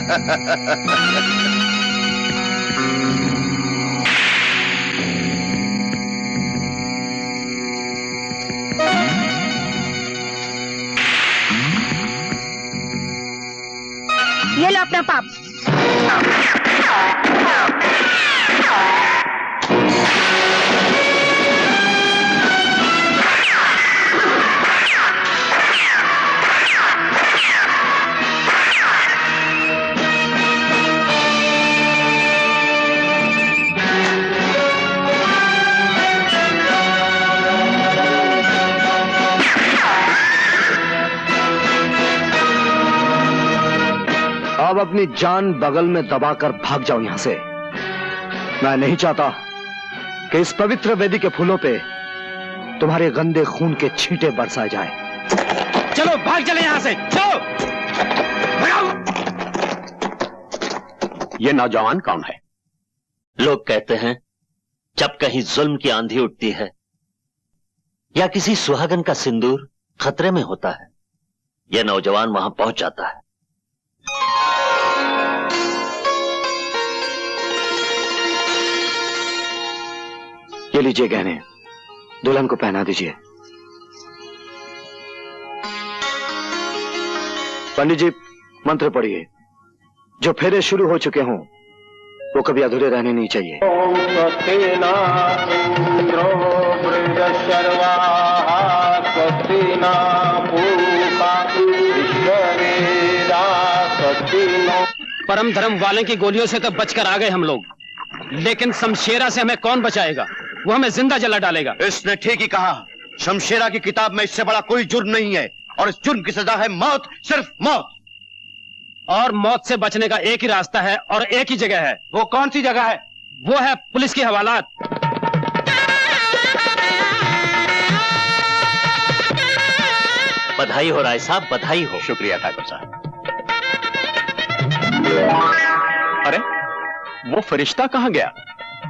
ये लो अपना पाप। अब अपनी जान बगल में दबाकर भाग जाओ यहां से। मैं नहीं चाहता कि इस पवित्र वेदी के फूलों पे तुम्हारे गंदे खून के छींटे बरसाए जाए। चलो भाग चले यहां से, चलो भगाओ। ये नौजवान कौन है? लोग कहते हैं जब कहीं जुल्म की आंधी उठती है या किसी सुहागन का सिंदूर खतरे में होता है, यह नौजवान वहां पहुंच जाता है। ये लीजिए गहने, दुल्हन को पहना दीजिए। पंडित जी मंत्र पढ़िए। जो फेरे शुरू हो चुके हों वो कभी अधूरे रहने नहीं चाहिए। परम धर्म वाले की गोलियों से तो बचकर आ गए हम लोग, लेकिन शमशेरा से हमें कौन बचाएगा? वो हमें जिंदा जला डालेगा। इसने ठीक ही कहा। शमशेरा की किताब में इससे बड़ा कोई जुर्म नहीं है और इस जुर्म की सजा है मौत, सिर्फ मौत। और मौत से बचने का एक ही रास्ता है और एक ही जगह है। वो कौन सी जगह है? वो है पुलिस की हवालात। बधाई हो राय साहब, बधाई हो। शुक्रिया ठाकुर साहब। अरे वो फरिश्ता कहां गया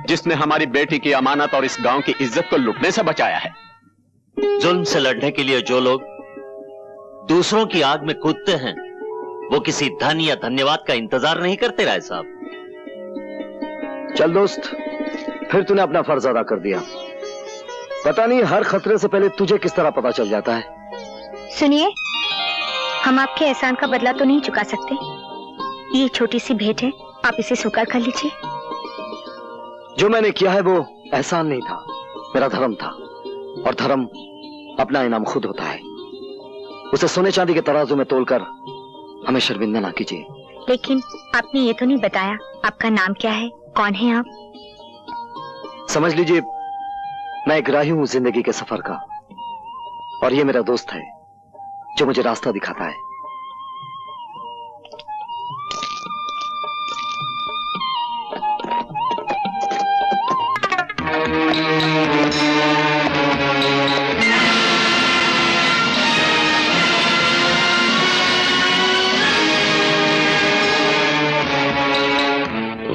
जिसने हमारी बेटी की अमानत और इस गांव की इज्जत को लुटने से बचाया है? जुल्म से लड़ने के लिए जो लोग दूसरों की आग में कूदते हैं वो किसी धन या धन्यवाद का इंतजार नहीं करते राय साहब। चल दोस्त, फिर तूने अपना फर्ज अदा कर दिया। पता नहीं हर खतरे से पहले तुझे किस तरह पता चल जाता है। सुनिए, हम आपके एहसान का बदला तो नहीं चुका सकते। ये छोटी सी भेंट है, आप इसे स्वीकार कर लीजिए। जो मैंने किया है वो एहसान नहीं था, मेरा धर्म था। और धर्म अपना इनाम खुद होता है। उसे सोने चांदी के तराजू में तोलकर हमें शर्मिंदा ना कीजिए। लेकिन आपने ये तो नहीं बताया, आपका नाम क्या है, कौन है आप? समझ लीजिए मैं एक राही हूं जिंदगी के सफर का, और ये मेरा दोस्त है जो मुझे रास्ता दिखाता है।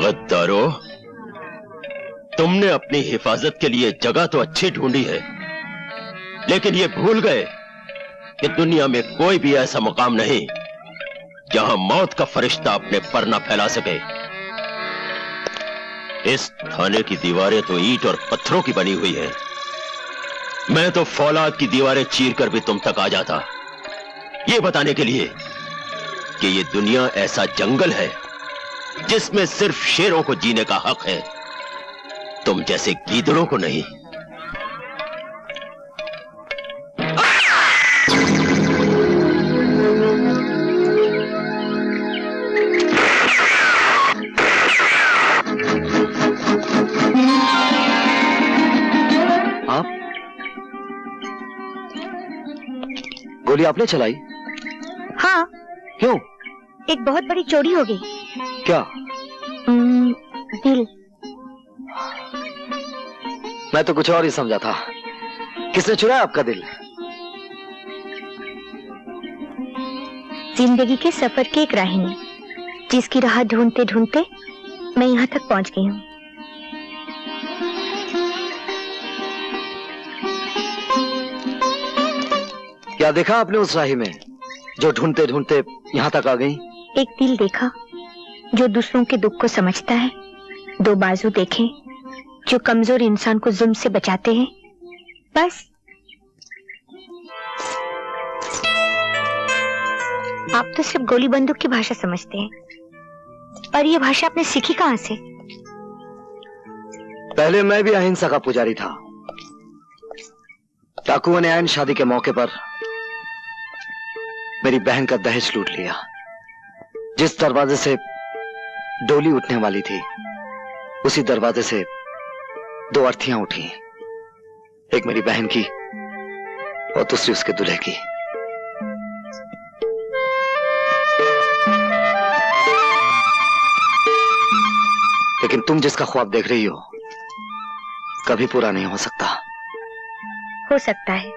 गद्दारो, तुमने अपनी हिफाजत के लिए जगह तो अच्छी ढूंढी है, लेकिन ये भूल गए कि दुनिया में कोई भी ऐसा मुकाम नहीं जहां मौत का फरिश्ता अपने पर न फैला सके। इस थाने की दीवारें तो ईंट और पत्थरों की बनी हुई है। मैं तो फौलाद की दीवारें चीरकर भी तुम तक आ जाता, ये बताने के लिए कि ये दुनिया ऐसा जंगल है जिसमें सिर्फ शेरों को जीने का हक है, तुम जैसे गीदड़ों को नहीं। आप? गोली आपने चलाई? हाँ। क्यों? एक बहुत बड़ी चोरी हो गई। क्या? दिल। मैं तो कुछ और ही समझा था। किसने चुराया आपका दिल? जिंदगी के सफर के एक राही ने, जिसकी राह ढूंढते ढूंढते मैं यहाँ तक पहुंच गई हूँ। क्या देखा आपने उस राही में जो ढूंढते ढूंढते यहाँ तक आ गई? एक दिल देखा जो दूसरों के दुख को समझता है, दो बाजू देखें जो कमजोर इंसान को जुल्म से बचाते हैं। बस आप तो सिर्फ गोली बंदूक की भाषा समझते हैं, और ये भाषा आपने सीखी कहां से? पहले मैं भी अहिंसा का पुजारी था। डाकुओं ने ऐन शादी के मौके पर मेरी बहन का दहेज लूट लिया। जिस दरवाजे से डोली उठने वाली थी, उसी दरवाजे से दो अर्थियां उठी, एक मेरी बहन की और दूसरी उसके दूल्हे की। लेकिन तुम जिसका ख्वाब देख रही हो कभी पूरा नहीं हो सकता। हो सकता है।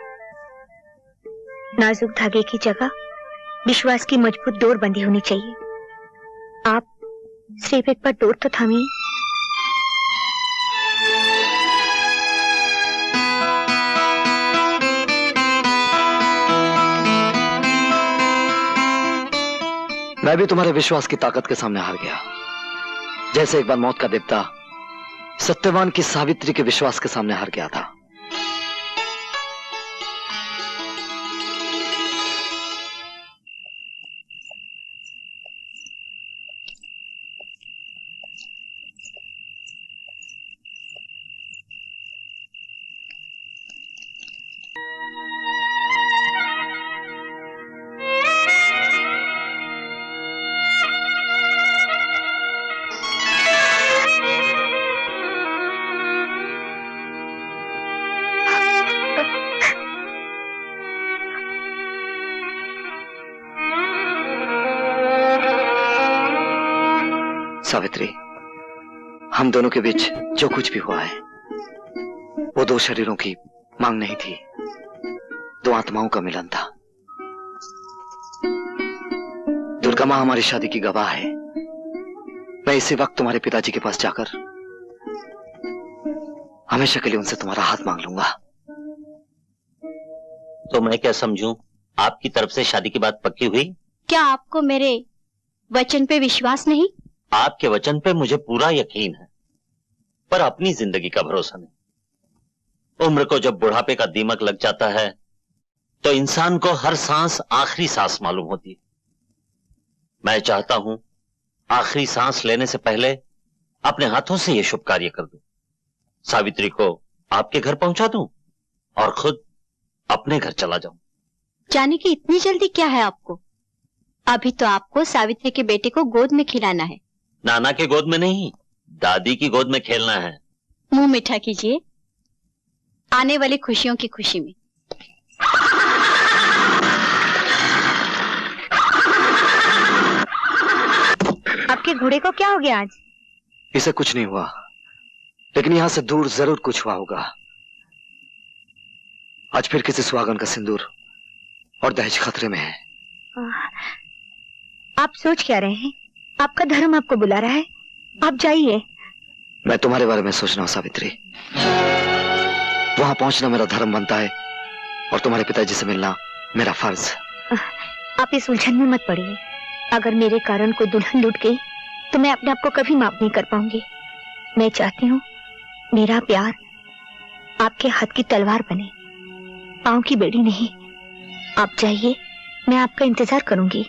नाजुक धागे की जगह विश्वास की मजबूत डोर बंधी होनी चाहिए। आप सिर्फ एक बार डोर तो थामिए। मैं भी तुम्हारे विश्वास की ताकत के सामने हार गया, जैसे एक बार मौत का देवता सत्यवान की सावित्री के विश्वास के सामने हार गया था। सावित्री, हम दोनों के बीच जो कुछ भी हुआ है वो दो शरीरों की मांग नहीं थी, दो आत्माओं का मिलन था। दुर्गा मां हमारी शादी की गवाह है। मैं इसी वक्त तुम्हारे पिताजी के पास जाकर हमेशा के लिए उनसे तुम्हारा हाथ मांग लूंगा। तो मैं क्या समझूं, आपकी तरफ से शादी की बात पक्की हुई? क्या आपको मेरे वचन पे विश्वास नहीं? आपके वचन पे मुझे पूरा यकीन है, पर अपनी जिंदगी का भरोसा नहीं। उम्र को जब बुढ़ापे का दीमक लग जाता है तो इंसान को हर सांस आखिरी सांस मालूम होती है। मैं चाहता हूं आखिरी सांस लेने से पहले अपने हाथों से यह शुभ कार्य कर दूं। सावित्री को आपके घर पहुंचा दूं और खुद अपने घर चला जाऊं। जाने की इतनी जल्दी क्या है आपको? अभी तो आपको सावित्री के बेटे को गोद में खिलाना है। नाना के गोद में नहीं, दादी की गोद में खेलना है। मुंह मीठा कीजिए, आने वाली खुशियों की खुशी में। आपके घोड़े को क्या हो गया आज? इसे कुछ नहीं हुआ, लेकिन यहां से दूर जरूर कुछ हुआ होगा। आज फिर किसी सुहागन का सिंदूर और दहेज खतरे में है। आप सोच क्या रहे हैं? आपका धर्म आपको बुला रहा है, आप जाइए। मैं तुम्हारे बारे में सोच रहा हूं सावित्री। वहां पहुंचना मेरा धर्म बनता है और तुम्हारे पिताजी से मिलना मेरा फर्ज। आप इस उलझन में मत पड़िए। अगर मेरे कारण कोई दुल्हन लूट गई तो मैं अपने आप को कभी माफ नहीं कर पाऊंगी। मैं चाहती हूँ मेरा प्यार आपके हाथ की तलवार बने, पांव की बेड़ी नहीं। आप जाइए, मैं आपका इंतजार करूंगी।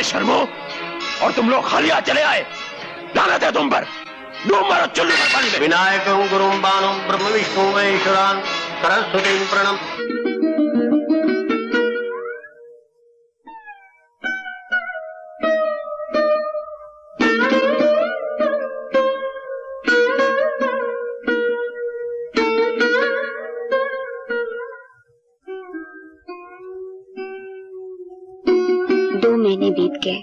शर्मो, और तुम लोग खाली हाथ चले आए। लानत है तुम पर। डूब मारो चुल्लू में पानी में। विनायकं गुरुं बाणं ब्रह्म विष्णु महेश्वरान् सरस्वतीं प्रणम। महीने बीत गए,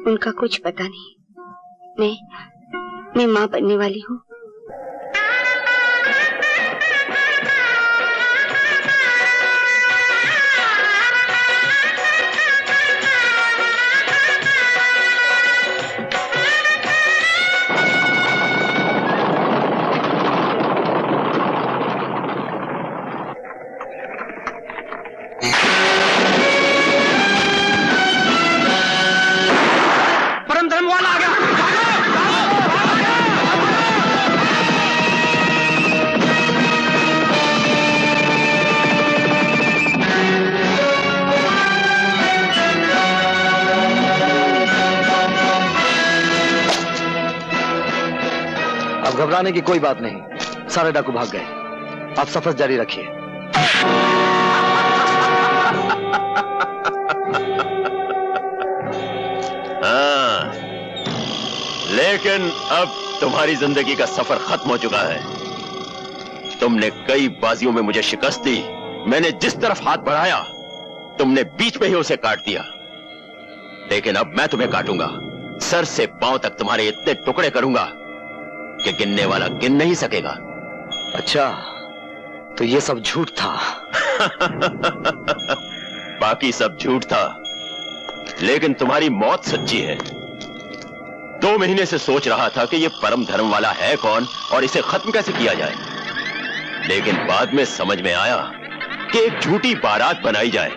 उनका का कुछ पता नहीं। मैं माँ बनने वाली हूँ। परम धर्म वाला आ गया। अब घबराने की कोई बात नहीं, सारे डाकू भाग गए। आप सफर जारी रखिए। हाँ, लेकिन अब तुम्हारी जिंदगी का सफर खत्म हो चुका है। तुमने कई बाजियों में मुझे शिकस्त दी। मैंने जिस तरफ हाथ बढ़ाया तुमने बीच में ही उसे काट दिया। लेकिन अब मैं तुम्हें काटूंगा, सर से पांव तक तुम्हारे इतने टुकड़े करूंगा कि गिनने वाला गिन नहीं सकेगा। अच्छा, तो ये सब झूठ था। बाकी सब झूठ था, लेकिन तुम्हारी मौत सच्ची है। 2 महीने से सोच रहा था कि ये परम धर्म वाला है कौन और इसे खत्म कैसे किया जाए, लेकिन बाद में समझ में आया कि एक झूठी बारात बनाई जाए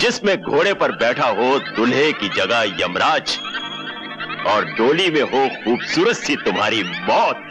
जिसमें घोड़े पर बैठा हो दूल्हे की जगह यमराज और डोली में हो खूबसूरत सी तुम्हारी मौत।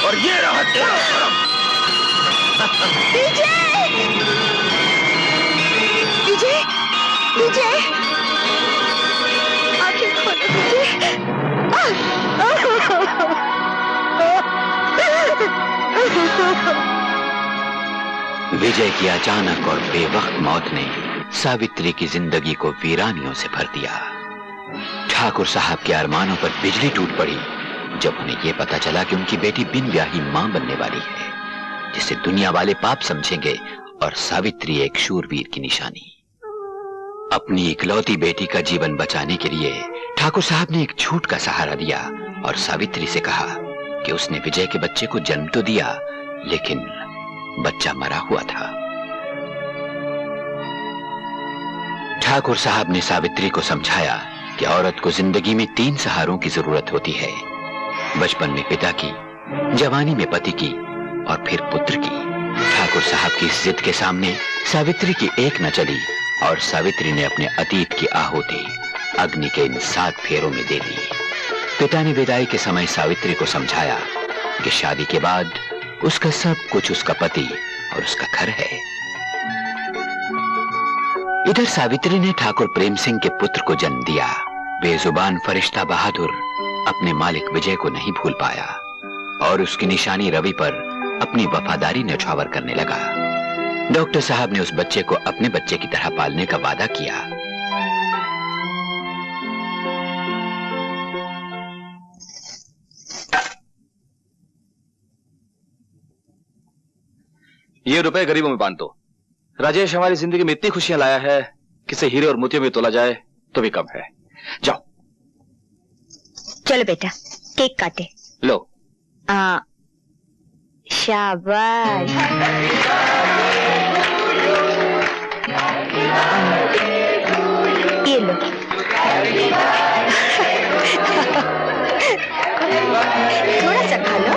और ये रहा तेरा परम। विजय! विजय! विजय! आंखें खोलो विजय! विजय की अचानक और बेवक्त मौत ने सावित्री की जिंदगी को वीरानियों से भर दिया। ठाकुर साहब के अरमानों पर बिजली टूट पड़ी जब उन्हें यह पता चला कि उनकी बेटी बिन ब्याही मां बनने वाली है, जिसे दुनिया वाले पाप समझेंगे और सावित्री एक शूरवीर की निशानी। अपनी इकलौती बेटी का जीवन बचाने के लिए ठाकुर साहब ने एक झूठ का सहारा दिया और सावित्री से कहा कि उसने विजय के बच्चे को जन्म तो दिया, लेकिन बच्चा मरा हुआ था। ठाकुर साहब ने सावित्री को समझाया कि औरत को जिंदगी में 3 सहारों की जरूरत होती है, बचपन में पिता की, जवानी में पति की और फिर पुत्र की। ठाकुर साहब की इस जिद के सामने सावित्री की एक न चली और सावित्री ने अपने अतीत की आहुति अग्नि के इन 7 फेरों में दे दी। पिता ने विदाई के समय सावित्री को समझाया कि शादी के बाद उसका सब कुछ उसका पति और उसका घर है। इधर सावित्री ने ठाकुर प्रेम सिंह के पुत्र को जन्म दिया। बेजुबान फरिश्ता बहादुर अपने मालिक विजय को नहीं भूल पाया और उसकी निशानी रवि पर अपनी वफादारी न्यौछावर करने लगा। डॉक्टर साहब ने उस बच्चे को अपने बच्चे की तरह पालने का वादा किया। ये रुपए गरीबों में बांट दो। राजेश हमारी जिंदगी में इतनी खुशियां लाया है कि इसे हीरे और मोतियों में तोला जाए तो भी कम है। जाओ। चलो बेटा, केक काटे। लो। शाबाश। ये लो। थोड़ा सा खा लो।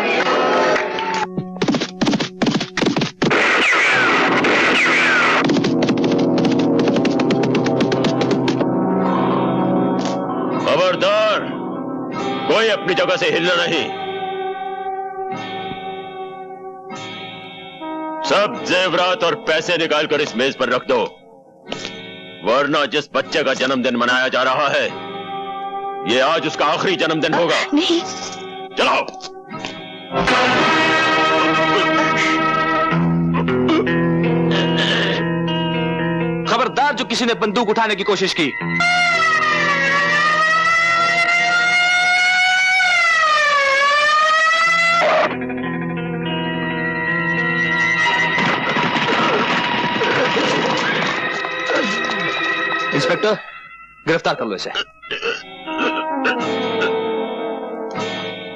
अपनी जगह से हिलना नहीं। सब जेवरात और पैसे निकाल कर इस मेज पर रख दो, वरना जिस बच्चे का जन्मदिन मनाया जा रहा है, ये आज उसका आखिरी जन्मदिन होगा। नहीं। चलो। खबरदार जो किसी ने बंदूक उठाने की कोशिश की। इंस्पेक्टर, गिरफ्तार कर लो इसे।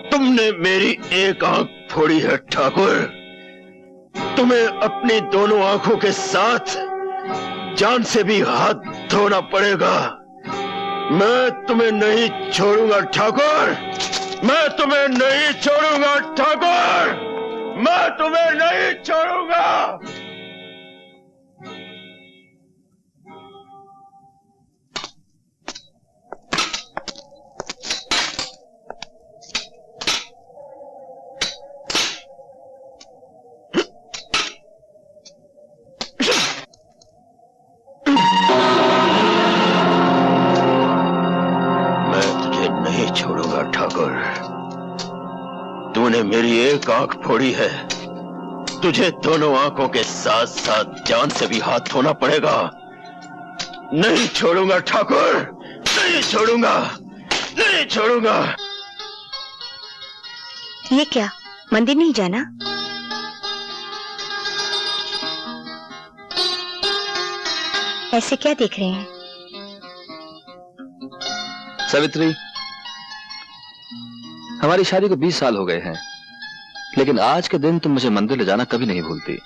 तुमने मेरी एक आंख फोड़ी है ठाकुर। तुम्हें अपनी दोनों आंखों के साथ जान से भी हाथ धोना पड़ेगा। मैं तुम्हें नहीं छोड़ूंगा ठाकुर, मैं तुम्हें नहीं छोड़ूंगा ठाकुर, मैं तुम्हें नहीं छोड़ूंगा। ठाकुर, तूने मेरी एक आंख फोड़ी है, तुझे दोनों आंखों के साथ साथ जान से भी हाथ धोना पड़ेगा। नहीं छोड़ूंगा ठाकुर, नहीं छोड़ूंगा, नहीं छोड़ूंगा। ये क्या, मंदिर नहीं जाना? ऐसे क्या देख रहे हैं? सावित्री, हमारी शादी को 20 साल हो गए हैं, लेकिन आज के दिन तुम मुझे मंदिर ले जाना कभी नहीं भूलती।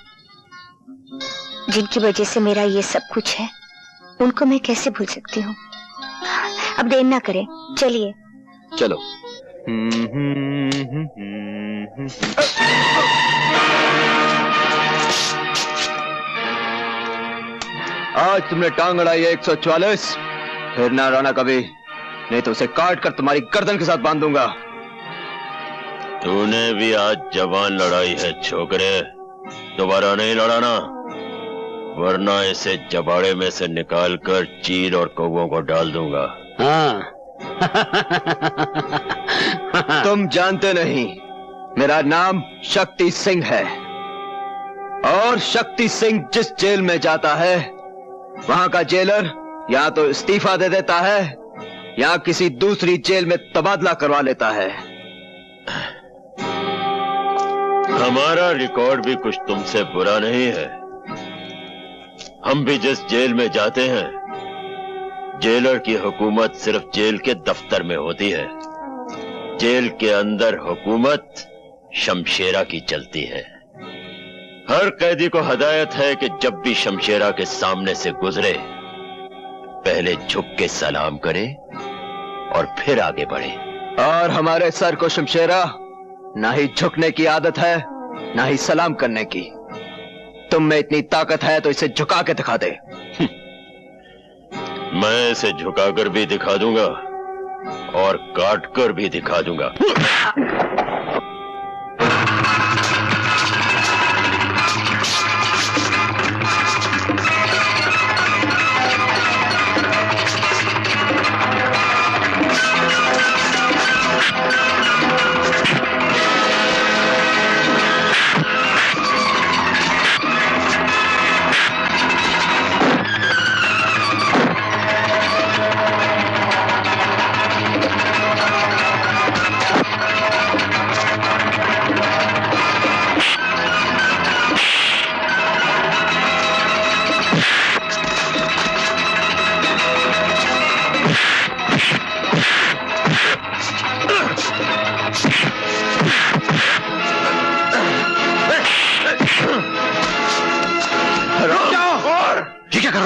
जिनकी वजह से मेरा ये सब कुछ है, उनको मैं कैसे भूल सकती हूँ? अब देर ना करें, चलिए। चलो। आज तुमने टांग अड़ाई है 144, फिर ना रोना कभी, नहीं तो उसे काट कर तुम्हारी गर्दन के साथ बांध दूंगा। तूने भी आज जवान लड़ाई है छोकरे, दोबारा नहीं लड़ाना, वरना इसे जबाड़े में से निकालकर चील और कौवों को डाल दूंगा। हाँ। तुम जानते नहीं, मेरा नाम शक्ति सिंह है, और शक्ति सिंह जिस जेल में जाता है, वहां का जेलर या तो इस्तीफा दे देता है या किसी दूसरी जेल में तबादला करवा लेता है। हमारा रिकॉर्ड भी कुछ तुमसे बुरा नहीं है। हम भी जिस जेल में जाते हैं, जेलर की हुकूमत सिर्फ जेल के दफ्तर में होती है, जेल के अंदर हुकूमत शमशेरा की चलती है। हर कैदी को हदायत है कि जब भी शमशेरा के सामने से गुजरे, पहले झुक के सलाम करे और फिर आगे बढ़े। और हमारे सर को शमशेरा ना ही झुकने की आदत है, ना ही सलाम करने की। तुम में इतनी ताकत है तो इसे झुका के दिखा दे। मैं इसे झुकाकर भी दिखा दूंगा और काटकर भी दिखा दूंगा।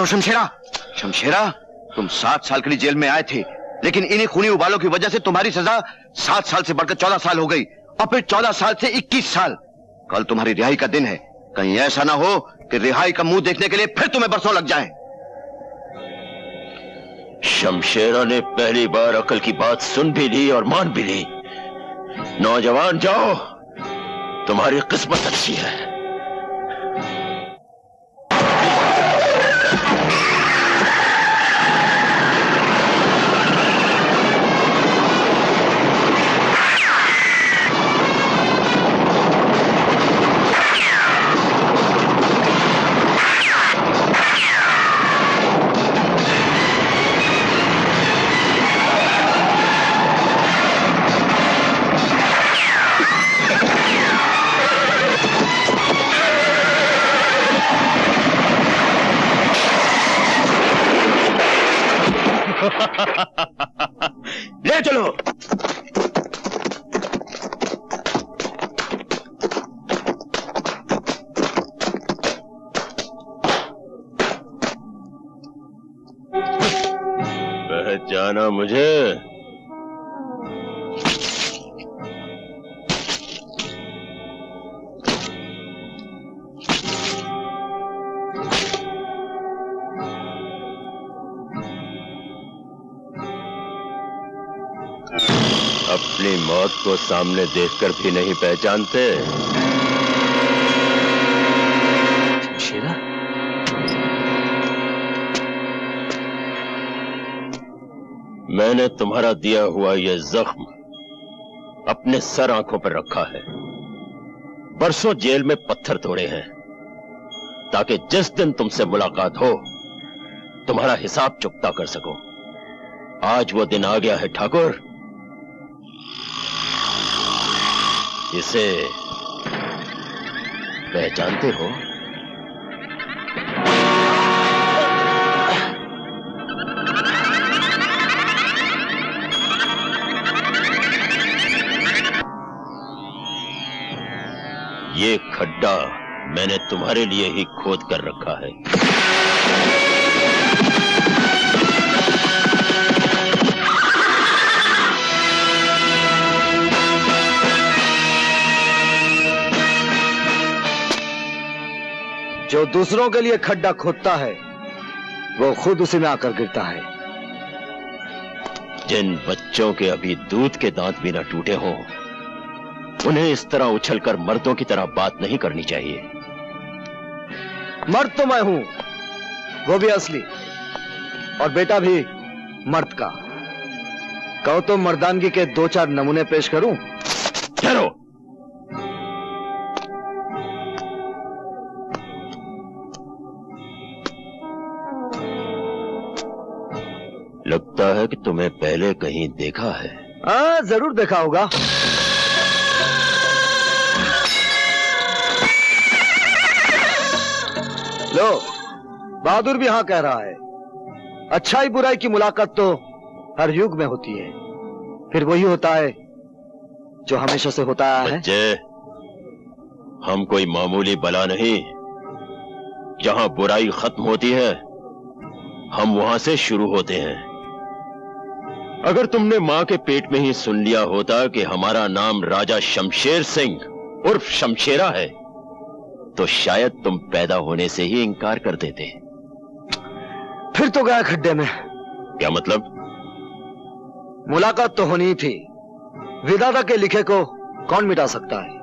शमशेरा, शमशेरा, तुम 7 साल के लिए जेल में आए थे, लेकिन इन्हीं खूनी उबालों की वजह से तुम्हारी सजा 7 साल से बढ़कर 14 साल हो गई, और फिर 14 साल से 21 साल। कल तुम्हारी रिहाई का दिन है, कहीं ऐसा ना हो कि रिहाई का मुंह देखने के लिए फिर तुम्हें बरसों लग जाए। शमशेरा ने पहली बार अकल की बात सुन भी ली और मान भी ली, नौजवान जाओ, तुम्हारी किस्मत अच्छी है। ले चलो। पहचाना मुझे? अपनी मौत को सामने देखकर भी नहीं पहचानते? शेरा, मैंने तुम्हारा दिया हुआ यह जख्म अपने सर आंखों पर रखा है। बरसों जेल में पत्थर तोड़े हैं ताकि जिस दिन तुमसे मुलाकात हो तुम्हारा हिसाब चुकता कर सकूं। आज वो दिन आ गया है ठाकुर। इसे पहचानते हो? ये खड्डा मैंने तुम्हारे लिए ही खोद कर रखा है। जो दूसरों के लिए खड्डा खोदता है वो खुद उसी में आकर गिरता है। जिन बच्चों के अभी दूध के दांत भी न टूटे हों उन्हें इस तरह उछलकर मर्दों की तरह बात नहीं करनी चाहिए। मर्द तो मैं हूं, वो भी असली, और बेटा भी मर्द का। कहो तो मर्दानगी के 2-4 नमूने पेश करूं? ठहरो। लगता है कि तुम्हें पहले कहीं देखा है। हाँ, जरूर देखा होगा। लो, बहादुर भी हाँ कह रहा है। अच्छाई बुराई की मुलाकात तो हर युग में होती है, फिर वही होता है जो हमेशा से होता आया है। बच्चे, हम कोई मामूली बला नहीं। जहां बुराई खत्म होती है हम वहां से शुरू होते हैं। अगर तुमने मां के पेट में ही सुन लिया होता कि हमारा नाम राजा शमशेर सिंह उर्फ शमशेरा है तो शायद तुम पैदा होने से ही इनकार कर देते। फिर तो गया खड्डे में। क्या मतलब? मुलाकात तो होनी ही थी। विधाता के लिखे को कौन मिटा सकता है?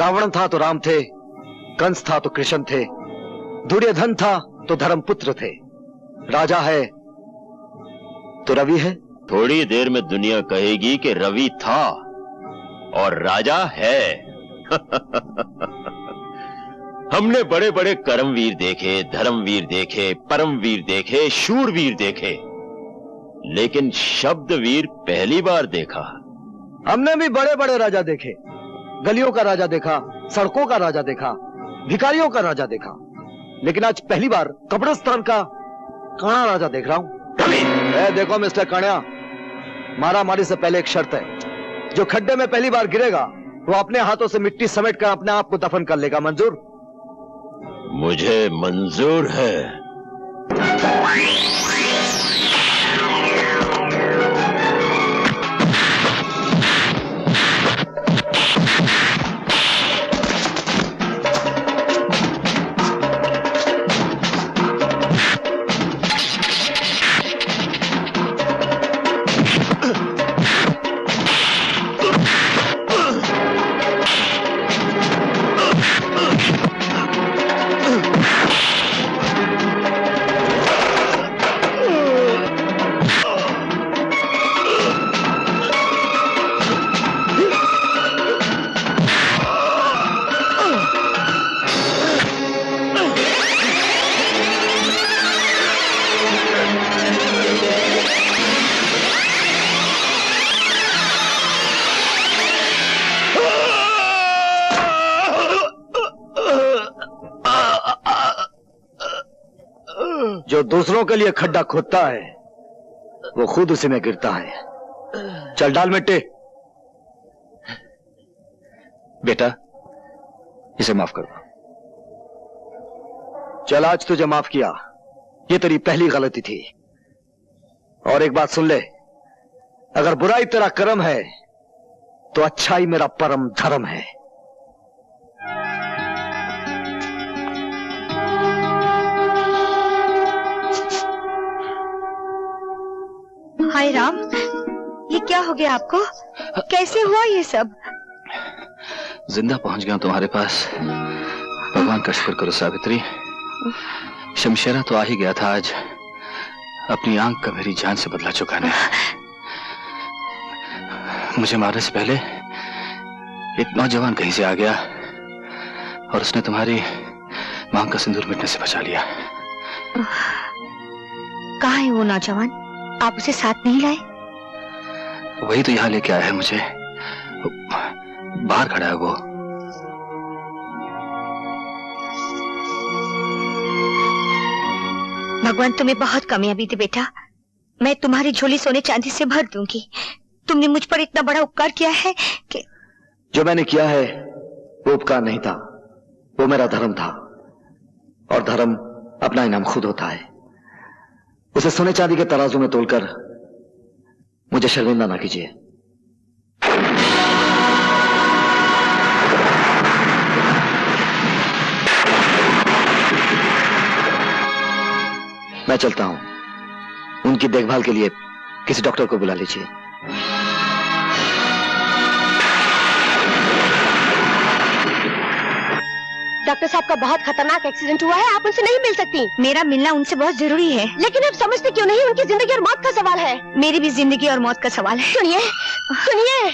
रावण था तो राम थे, कंस था तो कृष्ण थे, दुर्योधन था तो धर्मपुत्र थे, राजा है तो रवि है। थोड़ी देर में दुनिया कहेगी कि रवि था और राजा है। हमने बड़े बड़े कर्मवीर देखे, धर्मवीर देखे, परमवीर देखे, शूरवीर देखे, लेकिन शब्दवीर पहली बार देखा। हमने भी बड़े बड़े राजा देखे। गलियों का राजा देखा, सड़कों का राजा देखा, भिखारियों का राजा देखा, लेकिन आज पहली बार कब्रिस्तान का काना राजा देख रहा हूं। देखो मिस्टर कान्या, मारा मारी से पहले एक शर्त है। जो खड्डे में पहली बार गिरेगा वो अपने हाथों से मिट्टी समेट कर अपने आप को दफन कर लेगा। मंजूर? मुझे मंजूर है। जो दूसरों के लिए खड्डा खोदता है वो खुद उसी में गिरता है। चल डाल मिट्टी। बेटा इसे माफ कर दो। चल आज तुझे माफ किया, ये तेरी पहली गलती थी। और एक बात सुन ले, अगर बुराई तेरा कर्म है तो अच्छाई मेरा परम धर्म है। हाय राम, ये क्या हो गया आपको? कैसे हुआ ये सब? जिंदा पहुंच गया तुम्हारे पास। भगवान का शुक्र करो सावित्री। शमशेरा तो आ ही गया था आज, अपनी आंख का मेरी जान से बदला चुकाने। मुझे मारने से पहले एक नौजवान कहीं से आ गया और उसने तुम्हारी मांग का सिंदूर मिटने से बचा लिया। कहाँ है वो नौजवान? आप उसे साथ नहीं लाए? वही तो यहाँ लेके आया है मुझे, बाहर खड़ा है वो। भगवान तुम्हें बहुत कामयाबी दे बेटा। मैं तुम्हारी झोली सोने चांदी से भर दूंगी। तुमने मुझ पर इतना बड़ा उपकार किया है कि... जो मैंने किया है वो उपकार नहीं था, वो मेरा धर्म था। और धर्म अपना इनाम खुद होता है। उसे सोने चांदी के तराजू में तोलकर मुझे शर्मिंदा ना कीजिए। मैं चलता हूं, उनकी देखभाल के लिए किसी डॉक्टर को बुला लीजिए। डॉक्टर साहब का बहुत खतरनाक एक्सीडेंट हुआ है, आप उनसे नहीं मिल सकती। मेरा मिलना उनसे बहुत जरूरी है। लेकिन आप समझते क्यों नहीं? उनकी जिंदगी और मौत का सवाल है। मेरी भी जिंदगी और मौत का सवाल है। सुनिए सुनिए।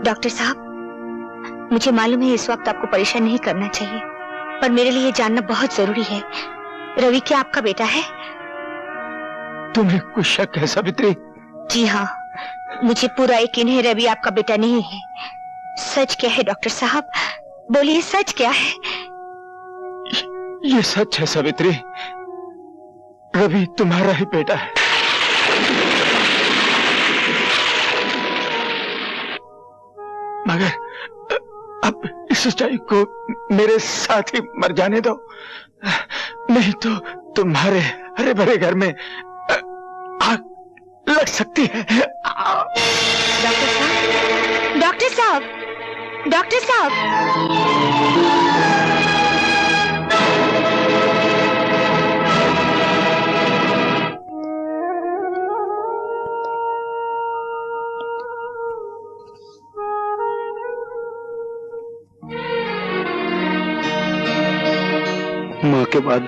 डॉक्टर साहब, मुझे मालूम है इस वक्त आपको परेशान नहीं करना चाहिए, पर मेरे लिए जानना बहुत जरूरी है। रवि क्या आपका बेटा है? तुम्हें कुछ शक है सावित्री? जी हाँ, मुझे पूरा यकीन है रवि आपका बेटा नहीं है। सच क्या है डॉक्टर साहब? बोलिए सच क्या है? ये सच है सावित्री, रवि तुम्हारा ही बेटा है। मगर अब इस सच्चाई को मेरे साथ ही मर जाने दो, नहीं तो तुम्हारे हरे भरे घर में आग लग सकती है। डॉक्टर साहब, डॉक्टर साहब, डॉक्टर साहब। माँ के बाद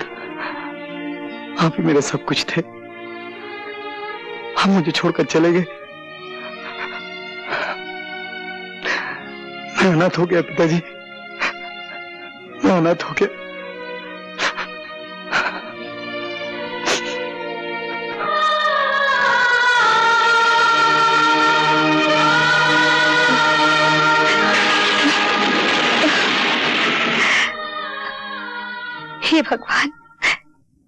आप ही मेरे सब कुछ थे। हम मुझे छोड़कर चले गए। मैं अनाथ हो गया पिताजी, मैं अनाथ हो गया। हे भगवान,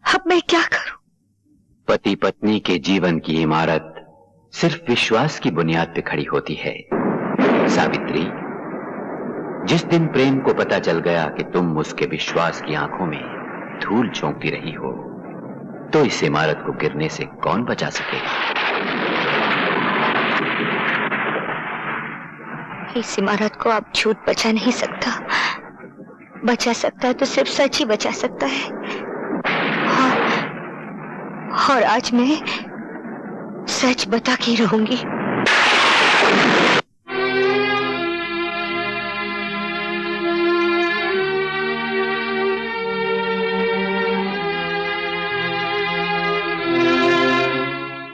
अब मैं क्या करूं? पति पत्नी के जीवन की इमारत सिर्फ विश्वास की बुनियाद पर खड़ी होती है। सावित्री, जिस दिन प्रेम को पता चल गया कि तुम उसके विश्वास की आंखों में धूल झोंकती रही हो, तो इस इमारत को गिरने से कौन बचा सकेगा? इस इमारत को अब झूठ बचा नहीं सकता। बचा सकता है तो सिर्फ सच ही बचा सकता है। और आज मैं सच बता के रहूंगी।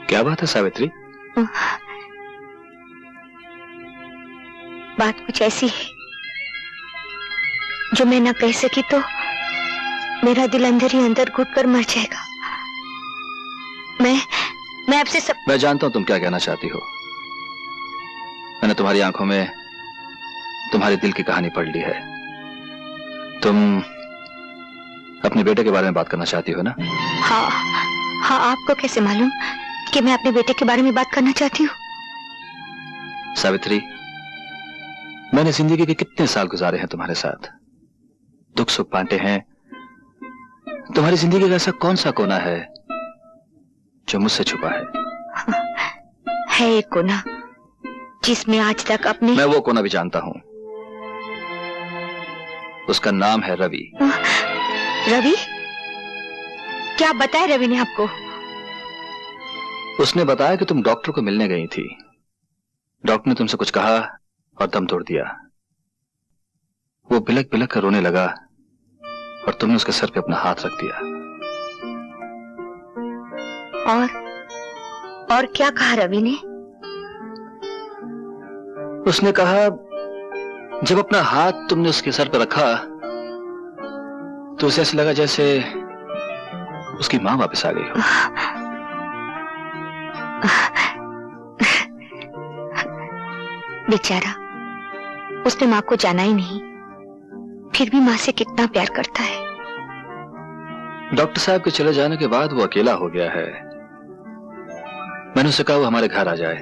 क्या बात है सावित्री? बात कुछ ऐसी है जो मैं ना कह सकी तो मेरा दिल अंदर ही अंदर घुटकर मर जाएगा। मैं आपसे सब... मैं जानता हूं तुम क्या कहना चाहती हो। मैंने तुम्हारी आंखों में तुम्हारे दिल की कहानी पढ़ ली है। तुम अपने बेटे के बारे में बात करना चाहती हो ना? हाँ हाँ, आपको कैसे मालूम कि मैं अपने बेटे के बारे में बात करना चाहती हूँ? सावित्री, मैंने जिंदगी के कितने साल गुजारे हैं तुम्हारे साथ, दुख सुख बांटे हैं। तुम्हारी जिंदगी का ऐसा कौन सा कोना है जो मुझसे छुपा है एक कोना जिसमें आज तक अपने... मैं वो कोना भी जानता हूं। उसका नाम है रवि। रवि? क्या बताया रवि ने आपको? उसने बताया कि तुम डॉक्टर को मिलने गई थी। डॉक्टर ने तुमसे कुछ कहा और दम तोड़ दिया। वो बिलक बिलक कर रोने लगा और तुमने उसके सर पे अपना हाथ रख दिया। और क्या कहा रवि ने? उसने कहा जब अपना हाथ तुमने उसके सर पर रखा तो उसे ऐसा लगा जैसे उसकी मां वापस आ गई हो। बेचारा, उसने मां को जाना ही नहीं, फिर भी मां से कितना प्यार करता है। डॉक्टर साहब के चले जाने के बाद वो अकेला हो गया है। मैंने उससे कहा वो हमारे घर आ जाए।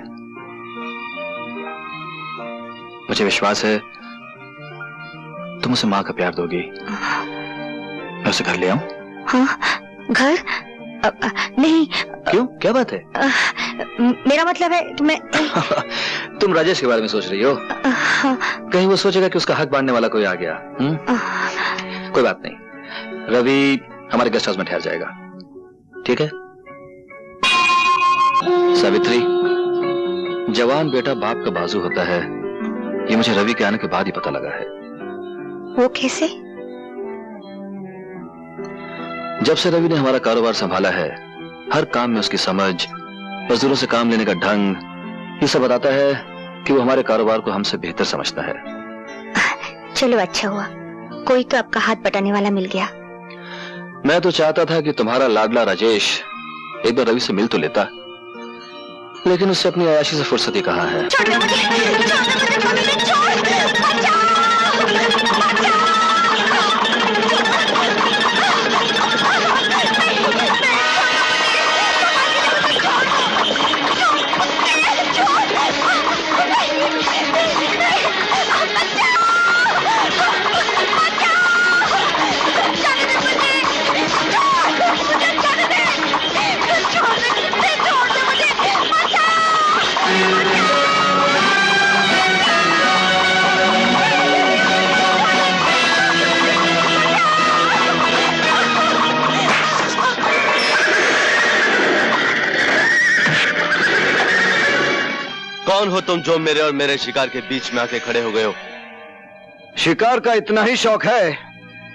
मुझे विश्वास है तुम उसे मां का प्यार दोगी। मैं उसे घर ले आऊं? हाँ, घर? नहीं। क्यों, क्या बात है? मेरा मतलब है कि मैं... तुम राजेश के बारे में सोच रही हो? कहीं वो सोचेगा कि उसका हक बांटने वाला कोई आ गया। कोई बात नहीं, रवि हमारे गेस्ट हाउस में ठहर जाएगा, ठीक है? सावित्री, जवान बेटा बाप का बाजू होता है, ये मुझे रवि के आने के बाद ही पता लगा है। वो कैसे? जब से रवि ने हमारा कारोबार संभाला है, हर काम में उसकी समझ, मजदूरों से काम लेने का ढंग, ये सब बताता है कि वो हमारे कारोबार को हमसे बेहतर समझता है। चलो अच्छा हुआ, कोई तो आपका हाथ बटाने वाला मिल गया। मैं तो चाहता था कि तुम्हारा लाडला राजेश एक बार रवि से मिल तो लेता, लेकिन उससे अपनी अयाशी से फुर्सत ही कहाँ है। कौन हो तुम जो मेरे और मेरे शिकार के बीच में आके खड़े हो गए हो? शिकार का इतना ही शौक है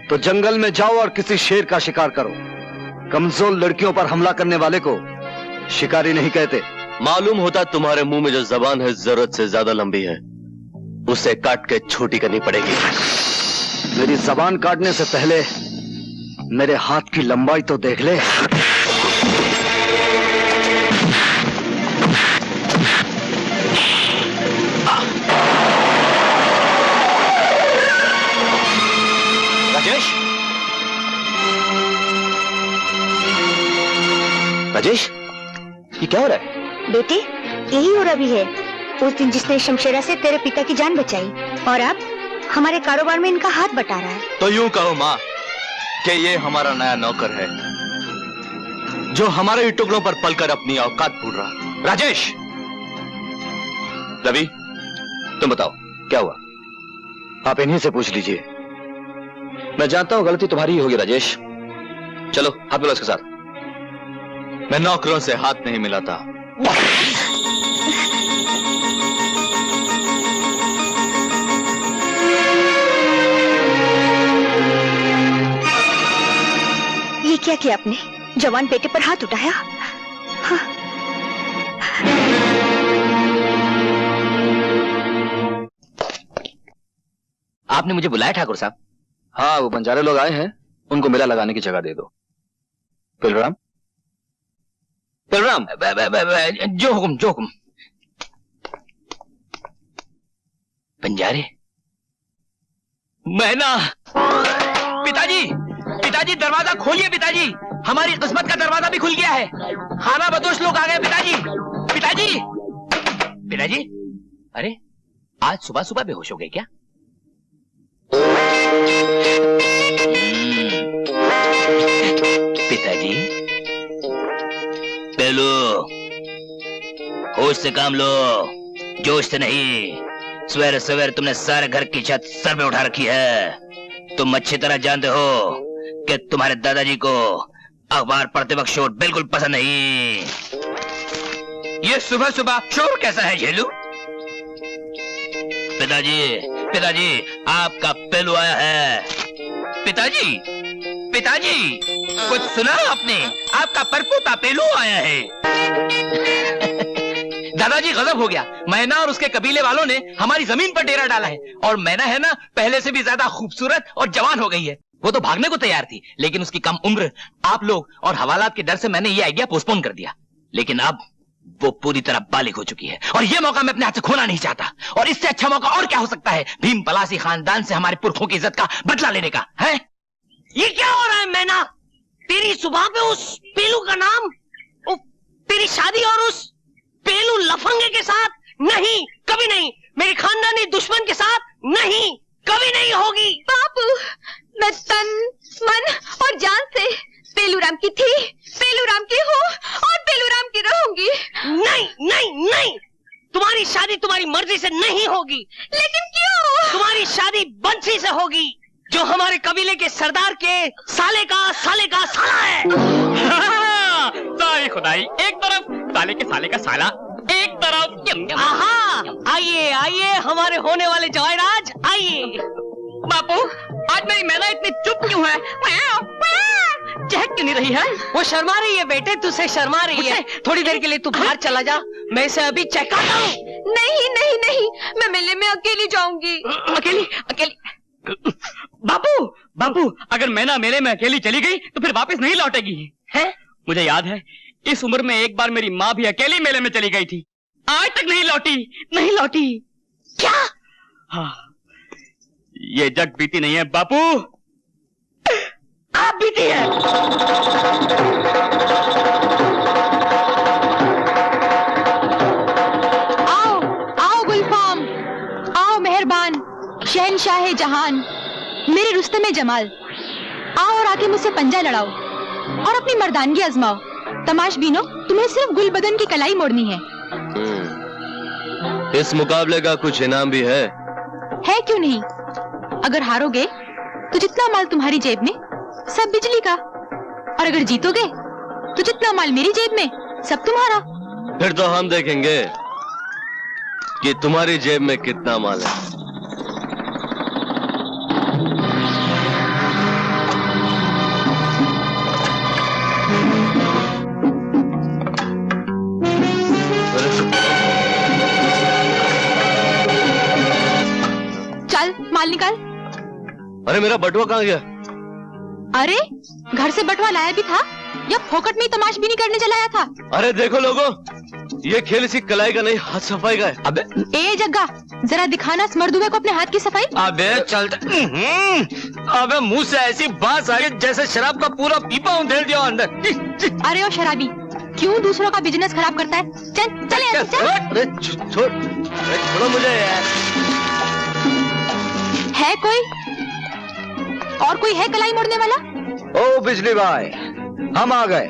तो जंगल में जाओ और किसी शेर का शिकार करो। कमजोर लड़कियों पर हमला करने वाले को शिकारी नहीं कहते। मालूम होता तुम्हारे मुंह में जो जबान है जरूरत से ज्यादा लंबी है, उसे काट के छोटी करनी पड़ेगी। मेरी जबान काटने से पहले मेरे हाथ की लंबाई तो देख ले। राजेश, राजेश, ये क्या हो रहा है? बेटे, यही हो रवि है, उस दिन जिसने शमशेरा से तेरे पिता की जान बचाई, और अब हमारे कारोबार में इनका हाथ बटा रहा है। तो यूं कहो माँ कि ये हमारा नया नौकर है जो हमारे ही टुकड़ों पर पलकर अपनी औकात भूल रहा। राजेश, रवि, तुम बताओ क्या हुआ? आप इन्हीं से पूछ लीजिए। मैं जानता हूं गलती तुम्हारी ही होगी राजेश। चलो हाथ मिलाओ इसके साथ। मैं नौकरों से हाथ नहीं मिलाता। ये क्या किया आपने? जवान बेटे पर हाथ उठाया? हाँ। आपने मुझे बुलाया ठाकुर साहब? हाँ, वो बंजारे लोग आए हैं, उनको मेला लगाने की जगह दे दो। पिलराम, पिलराम, जो हुक्म, जो हुक्म। बंजारे, मैं ना पिताजी, पिताजी दरवाजा खोलिए पिताजी, हमारी किस्मत का दरवाजा भी खुल गया है। खाना बदोश लोग आ गए पिताजी। पिताजी, पिताजी, अरे आज सुबह सुबह बेहोश हो गए क्या? पिताजी, पेलू, होश से काम लो, जोश से नहीं। सवेरे सवेरे तुमने सारे घर की छत सर पे उठा रखी है। तुम अच्छी तरह जानते हो कि तुम्हारे दादाजी को अखबार पढ़ते वक्त शोर बिल्कुल पसंद नहीं। ये सुबह सुबह शोर कैसा है झेलू? पिताजी, पिताजी, आपका पेलू आया है। पिताजी, पिताजी, कुछ सुना आपने? आपका परपोता पेलू आया है। दादाजी गजब हो गया, मैना और उसके कबीले वालों ने हमारी जमीन पर डेरा डाला है। और मैना है ना, पहले से भी ज्यादा खूबसूरत और जवान हो गई है। वो तो भागने को तैयार थी, लेकिन उसकी कम उम्र, आप लोग और हवालात के डर से मैंने ये आइडिया पोस्टपोन कर दिया। लेकिन अब वो पूरी तरह बालिग हो चुकी है और ये मौका मैं अपने हाथ से खोना नहीं चाहता। और इससे अच्छा मौका और क्या हो सकता है भीम पलासी खानदान से हमारे पुरखों की इज्जत का बदला लेने का है? ये क्या हो रहा है मैना? तेरी सुबह पे उस पेलू का नाम, तेरी शादी और उस पेलू लफंगे के साथ नहीं, कभी नहीं। मेरी खानदानी दुश्मन के साथ नहीं, कभी नहीं होगी। बापू, मैं तन, मन और जान से पेलूराम की थी, पेलूराम की हूँ और पेलूराम की रहूंगी। नहीं नहीं नहीं, तुम्हारी शादी तुम्हारी मर्जी से नहीं होगी। लेकिन क्यों? तुम्हारी शादी बंसी से होगी, जो हमारे कबीले के सरदार के साले का साला है। सारी खुदाई एक तरफ, साले के साले का साला एक तरफ। आहा, आइए आइए हमारे होने वाले जवाहराज, आइए। बापू, आज मेरी मैना इतनी चुप क्यों है? चहक क्यों नहीं रही है? वो शर्मा रही है बेटे, तुझसे शर्मा रही है। थोड़ी देर के लिए तू बाहर चला जा, मैं इसे अभी चेक करता हूँ। नहीं नहीं नहीं, मैं मेले में अकेली जाऊंगी। अकेली? अकेली? बापू, बापू, अगर मैना मेले में अकेली चली गई तो फिर वापस नहीं लौटेगी। है? मुझे याद है, इस उम्र में एक बार मेरी माँ भी अकेली मेले में चली गई थी, आज तक नहीं लौटी, नहीं लौटी। क्या? हाँ, ये जग बीती नहीं है बापू, आप बीती है। आओ आओ गुलफाम, आओ मेहरबान, शहनशाह जहान, मेरे रुस्तमे जमाल, आओ और आके मुझसे पंजा लड़ाओ और अपनी मर्दानगी आजमाओ। तमाशबीनो, तुम्हें सिर्फ गुल बदन की कलाई मोड़नी है। इस मुकाबले का कुछ इनाम भी है क्यों नहीं? अगर हारोगे तो जितना माल तुम्हारी जेब में सब बिजली का, और अगर जीतोगे तो जितना माल मेरी जेब में सब तुम्हारा। फिर तो हम देखेंगे कि तुम्हारी जेब में कितना माल है। चल माल निकाल। अरे मेरा बटुआ कहाँ गया? अरे घर से बटुआ लाया भी था या फोकट में ही तमाशबीनी करने चलाया था? अरे देखो लोगों, ये खेल इसी कलाई का नहीं हाथ सफाई का है। अबे ए जग्गा, जरा दिखाना इस मर्दुए को अपने हाथ की सफाई। अबे चलता, अबे मुंह से ऐसी बात आ रही जैसे शराब का पूरा पीपा उधेड़ दिया अंदर। अरे ओ शराबी, क्यों दूसरों का बिजनेस खराब करता है? चल चल यहाँ से, चल। अरे छोड़ो मुझे यार। है कोई और कोई है कलाई मोड़ने वाला? ओ बिजली भाई, हम आ गए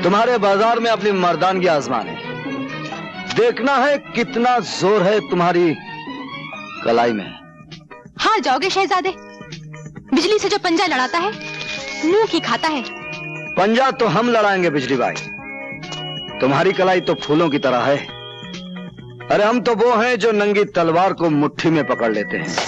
तुम्हारे बाजार में अपनी मर्दानगी आजमाने। देखना है कितना जोर है तुम्हारी कलाई में। हार जाओगे शहजादे, बिजली से जो पंजा लड़ाता है मुंह की खाता है। पंजा तो हम लड़ाएंगे बिजली भाई, तुम्हारी कलाई तो फूलों की तरह है। अरे हम तो वो हैं जो नंगी तलवार को मुट्ठी में पकड़ लेते हैं।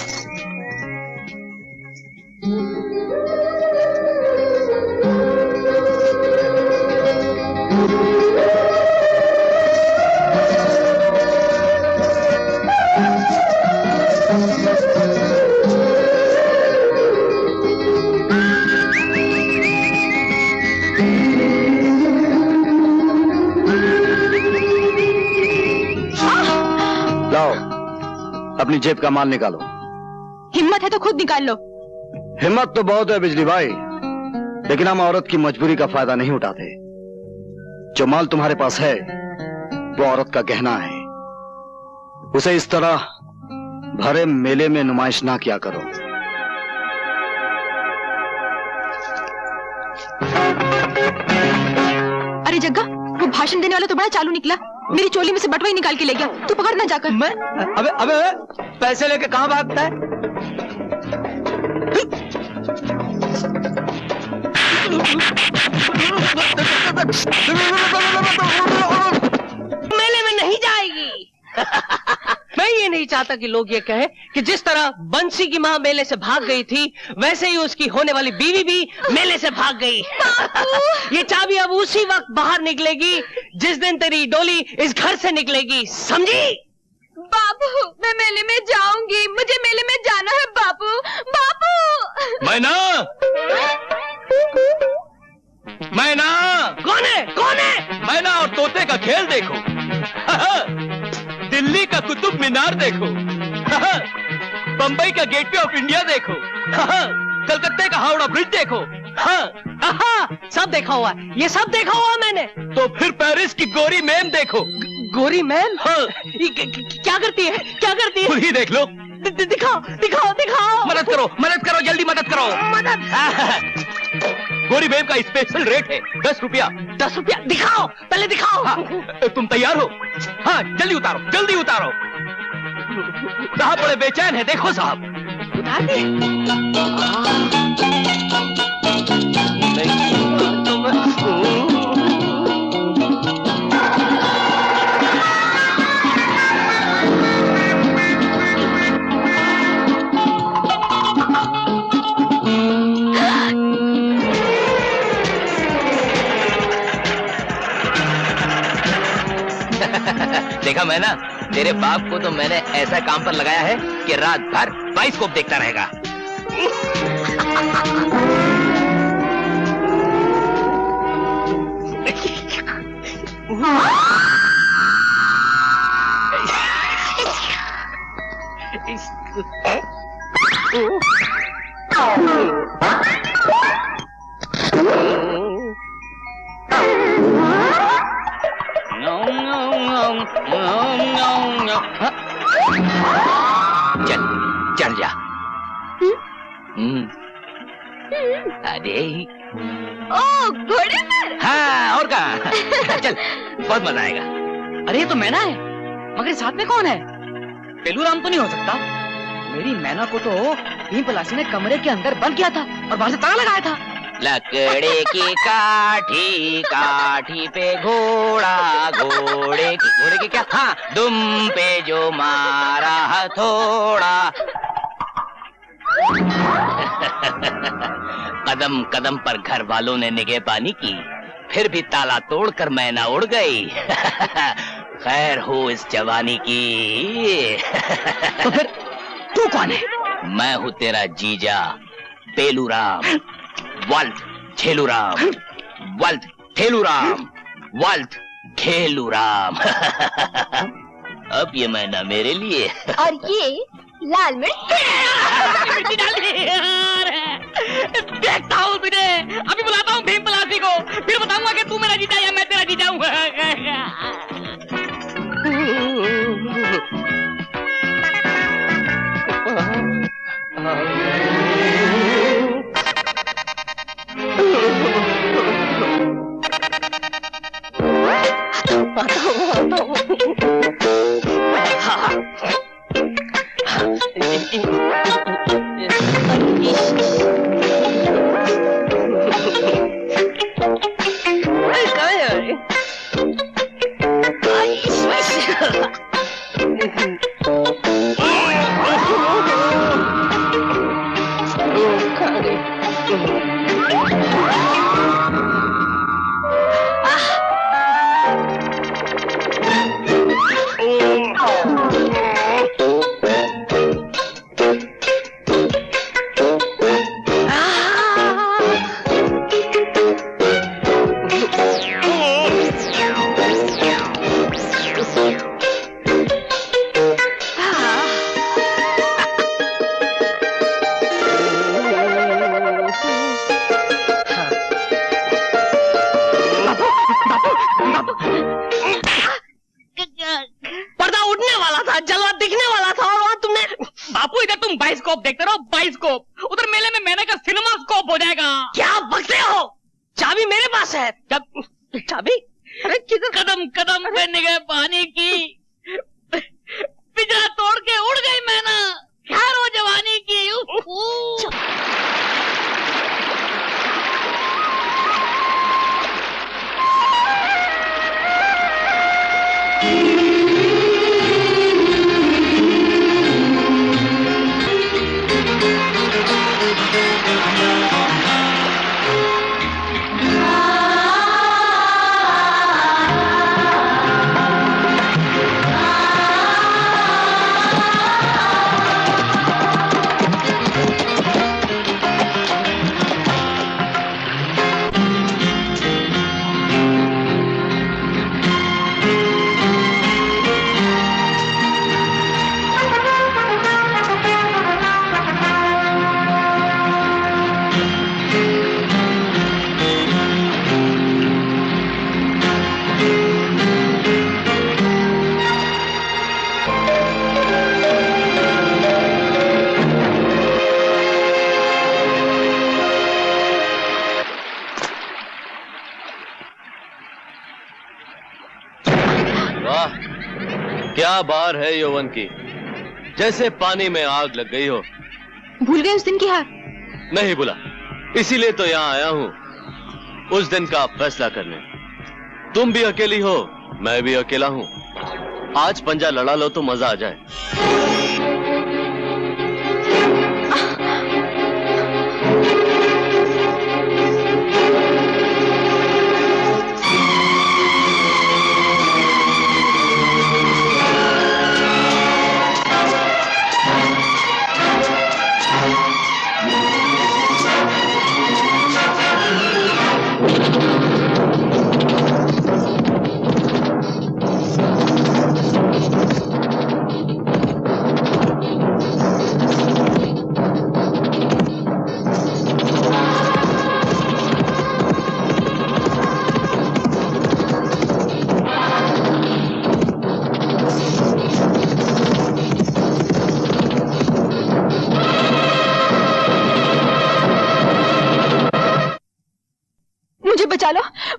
लाओ अपनी जेब का माल निकालो। हिम्मत है तो खुद निकाल लो, हिम्मत तो बहुत है बिजली भाई, लेकिन हम औरत की मजबूरी का फायदा नहीं उठाते। जो माल तुम्हारे पास है वो औरत का गहना है, उसे इस तरह भरे मेले में नुमाइश ना किया करो। अरे जग्गा, वो भाषण देने वाला तो बड़ा चालू निकला, मेरी चोली में से बटुआ ही निकाल के ले गया। तू पकड़ ना जाकर। मैं अबे अबे पैसे लेके कहां भागता है? मेले में नहीं जाएगी। मैं ये नहीं चाहता कि लोग ये कहें कि जिस तरह बंसी की माँ मेले से भाग गई थी, वैसे ही उसकी होने वाली बीवी भी मेले से भाग गई। ये चाबी अब उसी वक्त बाहर निकलेगी जिस दिन तेरी डोली इस घर से निकलेगी, समझी? बाबू, मैं मेले में जाऊंगी, मुझे मेले में जाना है बाबू। बाबू मैना, मैना, कौन है? कौन है? मैना और तोते का खेल देखो। दिल्ली का कुतुब मीनार देखो। बंबई का गेटवे ऑफ इंडिया देखो। कलकत्ते का हावड़ा ब्रिज देखो। सब देखा हुआ है, ये सब देखा हुआ मैंने। तो फिर पेरिस की गोरी मैम देखो। गोरी मैम? क्या करती है? क्या करती है? खुद ही देख लो। दिखाओ दिखाओ दिखाओ। मदद करो, मदद करो, जल्दी मदद करो। मदद। गोरी मैम का स्पेशल रेट है 10 रुपया। 10 रुपया? दिखाओ, पहले दिखाओ। तुम तैयार हो? हाँ, जल्दी उतारो, जल्दी उतारो। साहब बड़े बेचैन है, देखो साहब। उतार दे। देखा मैना, तेरे बाप को तो मैंने ऐसा काम पर लगाया है कि रात भर बाइस्कोप देखता रहेगा। चल चल जा। अरे ओ घोड़े पर? हाँ, और क्या। चल, बहुत मजा आएगा। अरे ये तो मैना है, मगर साथ में कौन है? पेलू राम तो नहीं हो सकता। मेरी मैना को तो भीम पलासी ने कमरे के अंदर बंद किया था और बाहर से ताला लगाया था। लकड़े की काठी, काठी पे घोड़ा, घोड़े की क्या? हाँ, दुम पे जो मारा हथौड़ा। कदम कदम पर घर वालों ने निगहबानी की, फिर भी ताला तोड़कर मैना उड़ गई। खैर हो इस जवानी की। तो फिर तू कौन है? मैं हूँ तेरा जीजा पेलूराम, वल्द खेलूराम, वल्द ठेलूराम, वल्द खेलूराम। अब ये मैना मेरे लिए। और ये लाल मिर्च। देखता हूँ तुझे, अभी बुलाता हूँ भीम पलासी को, फिर बताऊंगा कि तू मेरा जीजा या मैं तेरा जीजा हूँ। ऑफ हो जाएगा। क्या बकते हो? चाबी मेरे पास है। चाबी? अरे किधर? कदम कदम पे निगाह पानी की, पिंजरा तोड़ के उड़ गई मैना, खैर हो जवानी की। क्या बार है यौवन की, जैसे पानी में आग लग गई हो। भूल गए उस दिन की हार? नहीं भूला, इसीलिए तो यहाँ आया हूँ उस दिन का फैसला करने। तुम भी अकेली हो, मैं भी अकेला हूँ। आज पंजा लड़ा लो तो मजा आ जाए।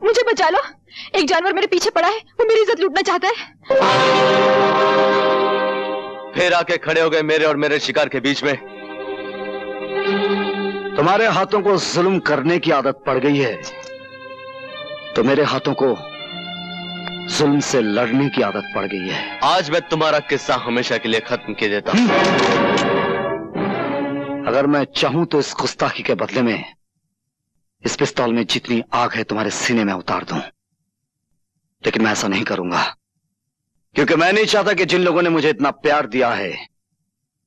मुझे बचा लो। एक जानवर मेरे पीछे पड़ा है, वो मेरी इज्जत लूटना चाहता है। फिर आके खड़े हो गए मेरे और मेरे शिकार के बीच में। तुम्हारे हाथों को जुल्म करने की आदत पड़ गई है, तो मेरे हाथों को जुल्म से लड़ने की आदत पड़ गई है। आज मैं तुम्हारा किस्सा हमेशा के लिए खत्म कर देता हूं। अगर मैं चाहूं तो इस गुस्ताखी के बदले में इस पिस्तौल में जितनी आग है तुम्हारे सीने में उतार दूं, लेकिन मैं ऐसा नहीं करूंगा, क्योंकि मैं नहीं चाहता कि जिन लोगों ने मुझे इतना प्यार दिया है,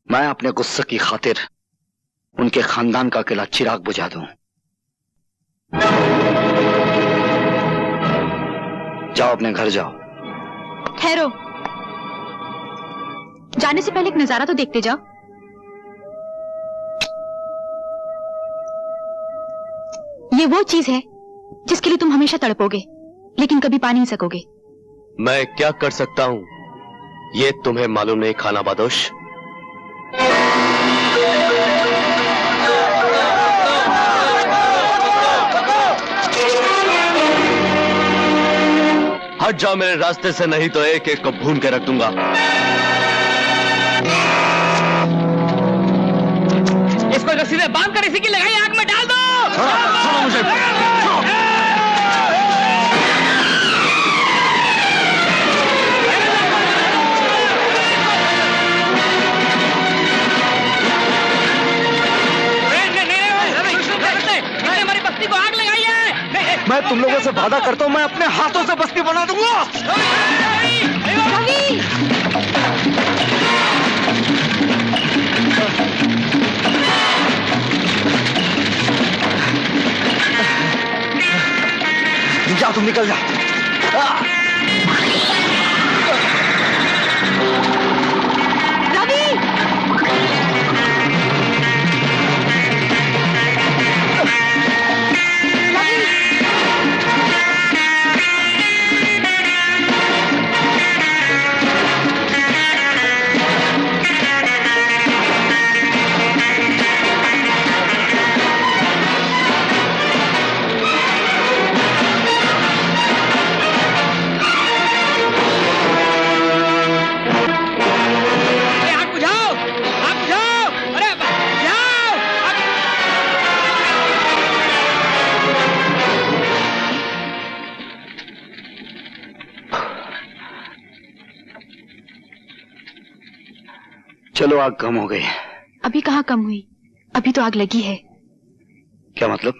मैं अपने गुस्से की खातिर उनके खानदान का अकेला चिराग बुझा दूं। जाओ, अपने घर जाओ। ठहरो, जाने से पहले एक नजारा तो देखते जाओ। ये वो चीज है जिसके लिए तुम हमेशा तड़पोगे, लेकिन कभी पा नहीं सकोगे। मैं क्या कर सकता हूं ये तुम्हें मालूम नहीं, खाना बादोश। हट जाओ मेरे रास्ते से, नहीं तो एक एक को भून के रख दूंगा। इसको रस्सी से बांध कर इसी की लगाई आग में डाल दो। छोड़ो मुझे, हमारी बस्ती को आग लगाई है। मैं तुम लोगों से वादा करता हूं, मैं अपने हाथों से बस्ती बना दूंगा। जा, तुम निकल जा। चलो आग कम हो गई। अभी कहाँ कम हुई, अभी तो आग लगी है। क्या मतलब?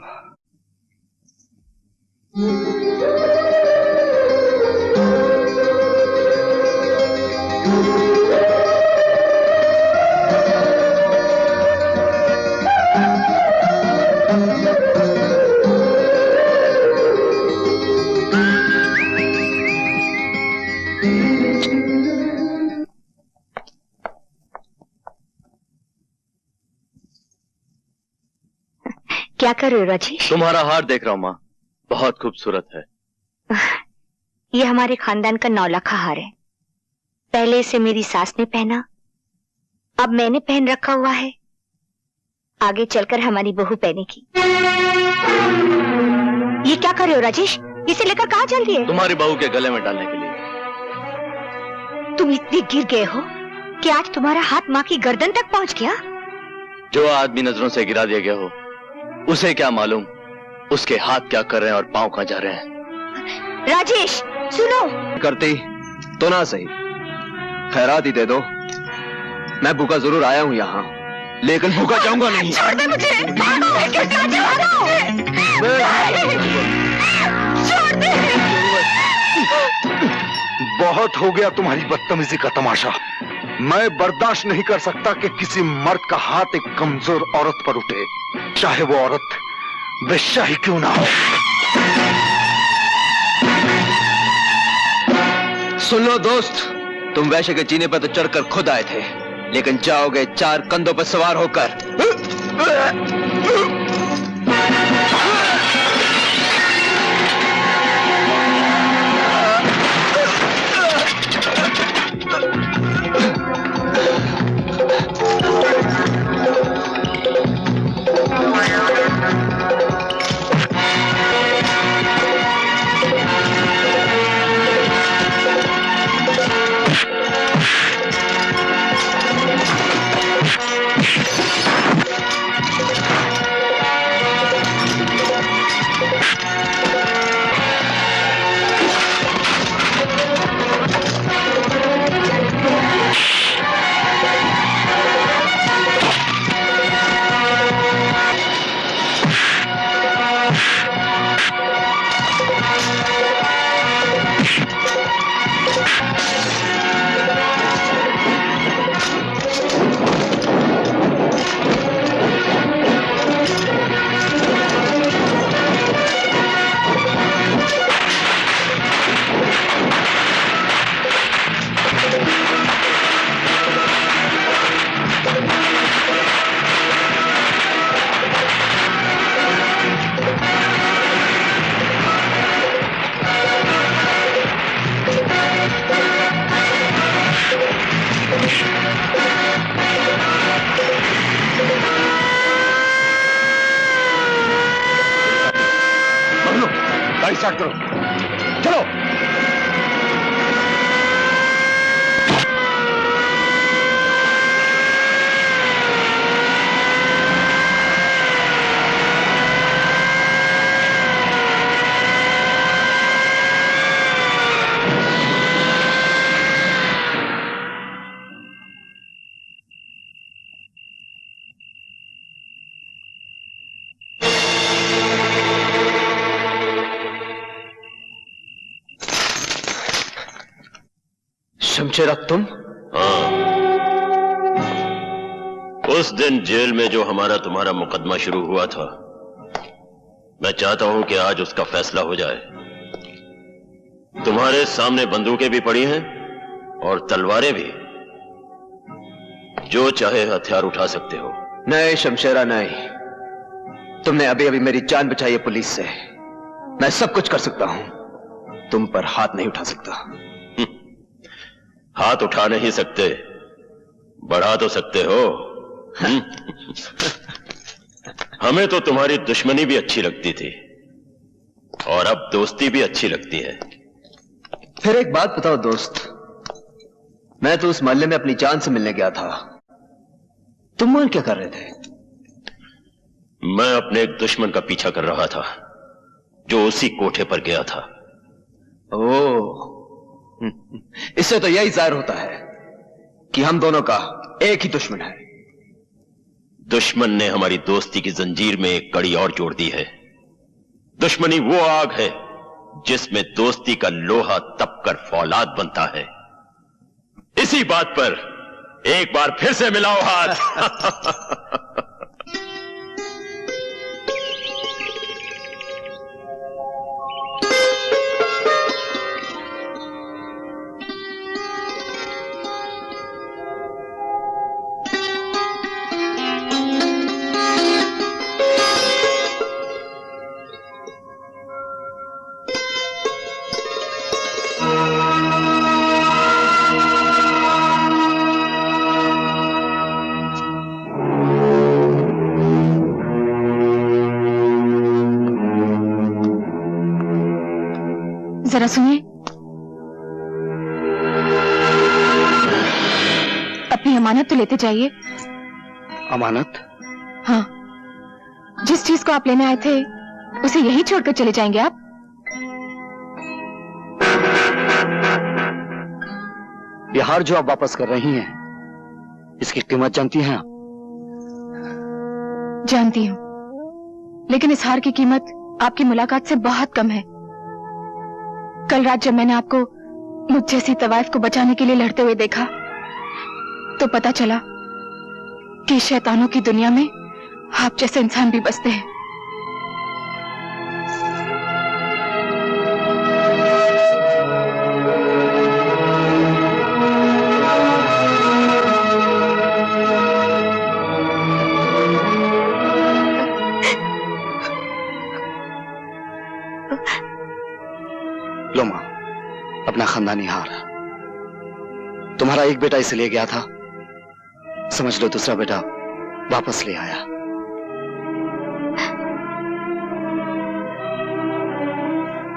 क्या कर रहे हो राजेश? तुम्हारा हार देख रहा हूं माँ, बहुत खूबसूरत है। ये हमारे खानदान का 9 लाख हार है। पहले इसे मेरी सास ने पहना, अब मैंने पहन रखा हुआ है, आगे चलकर हमारी बहू पहनेगी। ये क्या कर रहे हो राजेश? इसे लेकर कहाँ चल रही है? तुम्हारी बहू के गले में डालने के लिए। तुम इतने गिर गए हो कि आज तुम्हारा हाथ माँ की गर्दन तक पहुँच गया। जो आदमी नजरों से गिरा दिया गया हो, उसे क्या मालूम उसके हाथ क्या कर रहे हैं और पांव कहाँ जा रहे हैं। राजेश सुनो। करती तो ना सही, खैरात ही दे दो। मैं भूखा जरूर आया हूँ यहाँ, लेकिन भूखा जाऊंगा नहीं। छोड़ दे मुझे। छोड़ दे। बहुत हो गया तुम्हारी बदतमीजी का तमाशा। मैं बर्दाश्त नहीं कर सकता कि किसी मर्द का हाथ एक कमजोर औरत पर उठे, चाहे वो औरत वेश्या ही क्यों ना हो। सुन लो दोस्त, तुम वैश्य के जीने पर तो चढ़कर खुद आए थे, लेकिन जाओगे 4 कंधों पर सवार होकर। गाड़ी स्टार्ट करो, चलो। शमशेरा तुम? हाँ, उस दिन जेल में जो हमारा तुम्हारा मुकदमा शुरू हुआ था, मैं चाहता हूं कि आज उसका फैसला हो जाए। तुम्हारे सामने बंदूकें भी पड़ी हैं और तलवारें भी, जो चाहे हथियार उठा सकते हो। नहीं शमशेरा नहीं, तुमने अभी अभी मेरी जान बचाई है पुलिस से। मैं सब कुछ कर सकता हूं, तुम पर हाथ नहीं उठा सकता। हाथ उठा नहीं सकते, बढ़ा तो सकते हो। हमें तो तुम्हारी दुश्मनी भी अच्छी लगती थी और अब दोस्ती भी अच्छी लगती है। फिर एक बात बताओ दोस्त, मैं तो उस मोहल्ले में अपनी जान से मिलने गया था, तुम वहां क्या कर रहे थे? मैं अपने एक दुश्मन का पीछा कर रहा था जो उसी कोठे पर गया था। ओह, इससे तो यही जाहिर होता है कि हम दोनों का एक ही दुश्मन है। दुश्मन ने हमारी दोस्ती की जंजीर में एक कड़ी और जोड़ दी है। दुश्मनी वो आग है जिसमें दोस्ती का लोहा तपकर फौलाद बनता है। इसी बात पर एक बार फिर से मिलाओ हाथ। जरा सुनिए, अपनी अमानत तो लेते जाइए। अमानत? हाँ, जिस चीज को आप लेने आए थे उसे यही छोड़कर चले जाएंगे आप? ये हार जो आप वापस कर रही हैं, इसकी कीमत जानती हैं आप? जानती हूँ, लेकिन इस हार की कीमत आपकी मुलाकात से बहुत कम है। कल रात जब मैंने आपको मुझ जैसी तवाइफ को बचाने के लिए लड़ते हुए देखा तो पता चला कि शैतानों की दुनिया में आप जैसे इंसान भी बसते हैं। लो मां, अपना खानदानी हार। तुम्हारा एक बेटा इसे ले गया था, समझ लो दूसरा बेटा वापस ले आया।